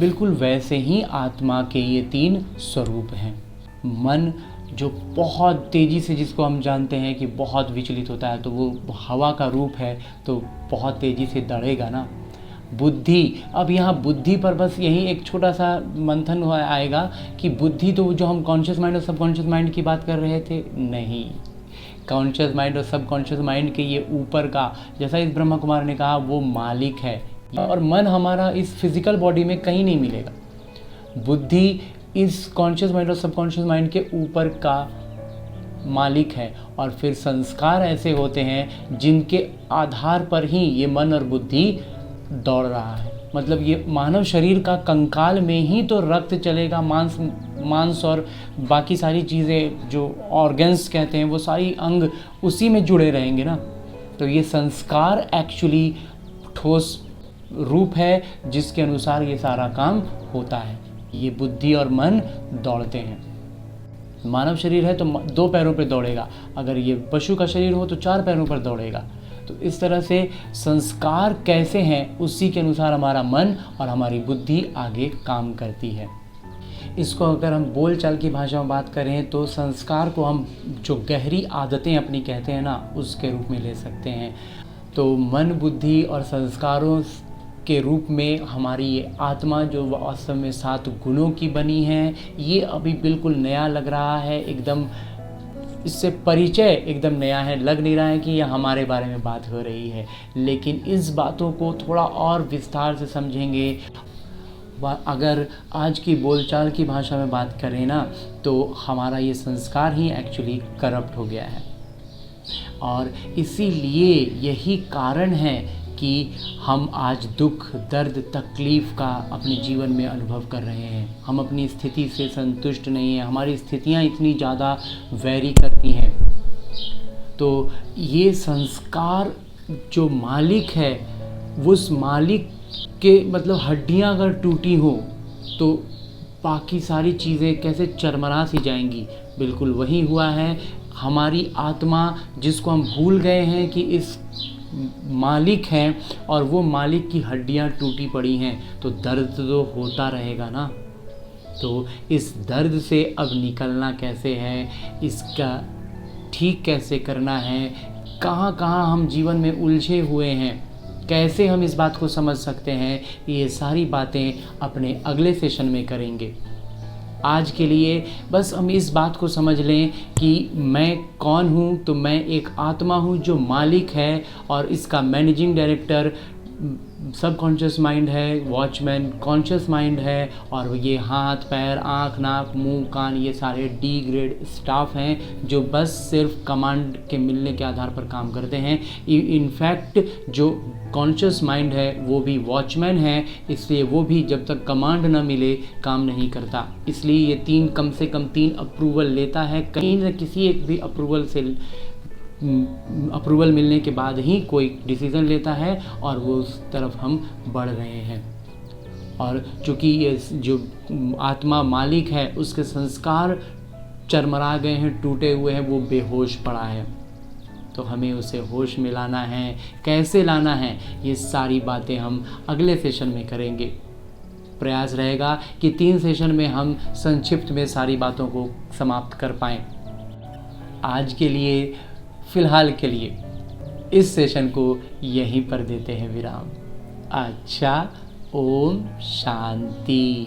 बिल्कुल वैसे ही आत्मा के ये 3 स्वरूप हैं। मन जो बहुत तेज़ी से, जिसको हम जानते हैं कि बहुत विचलित होता है, तो वो हवा का रूप है, तो बहुत तेज़ी से दौड़ेगा ना। बुद्धि, अब यहाँ बुद्धि पर बस यही एक छोटा सा मंथन आएगा कि बुद्धि तो जो हम कॉन्शियस माइंड और सबकॉन्शियस माइंड की बात कर रहे थे, नहीं, कॉन्शियस माइंड और सबकॉन्शियस माइंड के ये ऊपर का, जैसा इस ब्रह्मा कुमार ने कहा, वो मालिक है। और मन हमारा इस फिजिकल बॉडी में कहीं नहीं मिलेगा। बुद्धि इस कॉन्शियस माइंड और सबकॉन्शियस माइंड के ऊपर का मालिक है। और फिर संस्कार ऐसे होते हैं जिनके आधार पर ही ये मन और बुद्धि दौड़ रहा है। मतलब ये मानव शरीर का कंकाल में ही तो रक्त चलेगा, मांस और बाकी सारी चीज़ें जो ऑर्गन्स कहते हैं, वो सारी अंग उसी में जुड़े रहेंगे ना। तो ये संस्कार एक्चुअली ठोस रूप है जिसके अनुसार ये सारा काम होता है। ये बुद्धि और मन दौड़ते हैं। मानव शरीर है तो 2 पैरों पर दौड़ेगा, अगर ये पशु का शरीर हो तो 4 पैरों पर दौड़ेगा। तो इस तरह से संस्कार कैसे हैं, उसी के अनुसार हमारा मन और हमारी बुद्धि आगे काम करती है। इसको अगर हम बोलचाल की भाषा में बात करें तो संस्कार को हम जो गहरी आदतें अपनी कहते हैं ना, उसके रूप में ले सकते हैं। तो मन, बुद्धि और संस्कारों के रूप में हमारी ये आत्मा जो वास्तव में 7 गुणों की बनी है, ये अभी बिल्कुल नया लग रहा है, एकदम इससे परिचय एकदम नया है, लग नहीं रहा है कि यह हमारे बारे में बात हो रही है। लेकिन इस बातों को थोड़ा और विस्तार से समझेंगे। अगर आज की बोलचाल की भाषा में बात करें ना, तो हमारा ये संस्कार ही एक्चुअली करप्ट हो गया है। और इसीलिए यही कारण है कि हम आज दुख, दर्द, तकलीफ़ का अपने जीवन में अनुभव कर रहे हैं। हम अपनी स्थिति से संतुष्ट नहीं हैं, हमारी स्थितियाँ इतनी ज़्यादा वैरी करती हैं। तो ये संस्कार जो मालिक है, उस मालिक के मतलब हड्डियाँ अगर टूटी हो तो बाकी सारी चीज़ें कैसे चरमरा सी जाएंगी। बिल्कुल वही हुआ है। हमारी आत्मा जिसको हम भूल गए हैं कि इस मालिक हैं और वो मालिक की हड्डियां टूटी पड़ी हैं, तो दर्द तो होता रहेगा ना। तो इस दर्द से अब निकलना कैसे है, इसका ठीक कैसे करना है, कहाँ कहाँ हम जीवन में उलझे हुए हैं, कैसे हम इस बात को समझ सकते हैं, ये सारी बातें अपने अगले सेशन में करेंगे। आज के लिए बस हम इस बात को समझ लें कि मैं कौन हूँ। तो मैं एक आत्मा हूँ जो मालिक है, और इसका मैनेजिंग डायरेक्टर सबकॉन्शियस माइंड है, वॉचमैन कॉन्शियस माइंड है, और ये हाथ, पैर, आँख, नाक, मुंह, कान, ये सारे डी ग्रेड स्टाफ हैं जो बस सिर्फ कमांड के मिलने के आधार पर काम करते हैं। इनफैक्ट जो कॉन्शियस माइंड है वो भी वॉचमैन है, इसलिए वो भी जब तक कमांड ना मिले काम नहीं करता। इसलिए ये कम से कम तीन अप्रूवल लेता है, कहीं न किसी एक भी अप्रूवल मिलने के बाद ही कोई डिसीज़न लेता है, और वो उस तरफ हम बढ़ रहे हैं। और चूँकि ये जो आत्मा मालिक है उसके संस्कार चरमरा गए हैं, टूटे हुए हैं, वो बेहोश पड़ा है, तो हमें उसे होश में लाना है। कैसे लाना है, ये सारी बातें हम अगले सेशन में करेंगे। प्रयास रहेगा कि 3 सेशन में हम संक्षिप्त में सारी बातों को समाप्त कर पाएँ। आज के लिए, फ़िलहाल के लिए इस सेशन को यहीं पर देते हैं विराम। अच्छा, ओम शांति।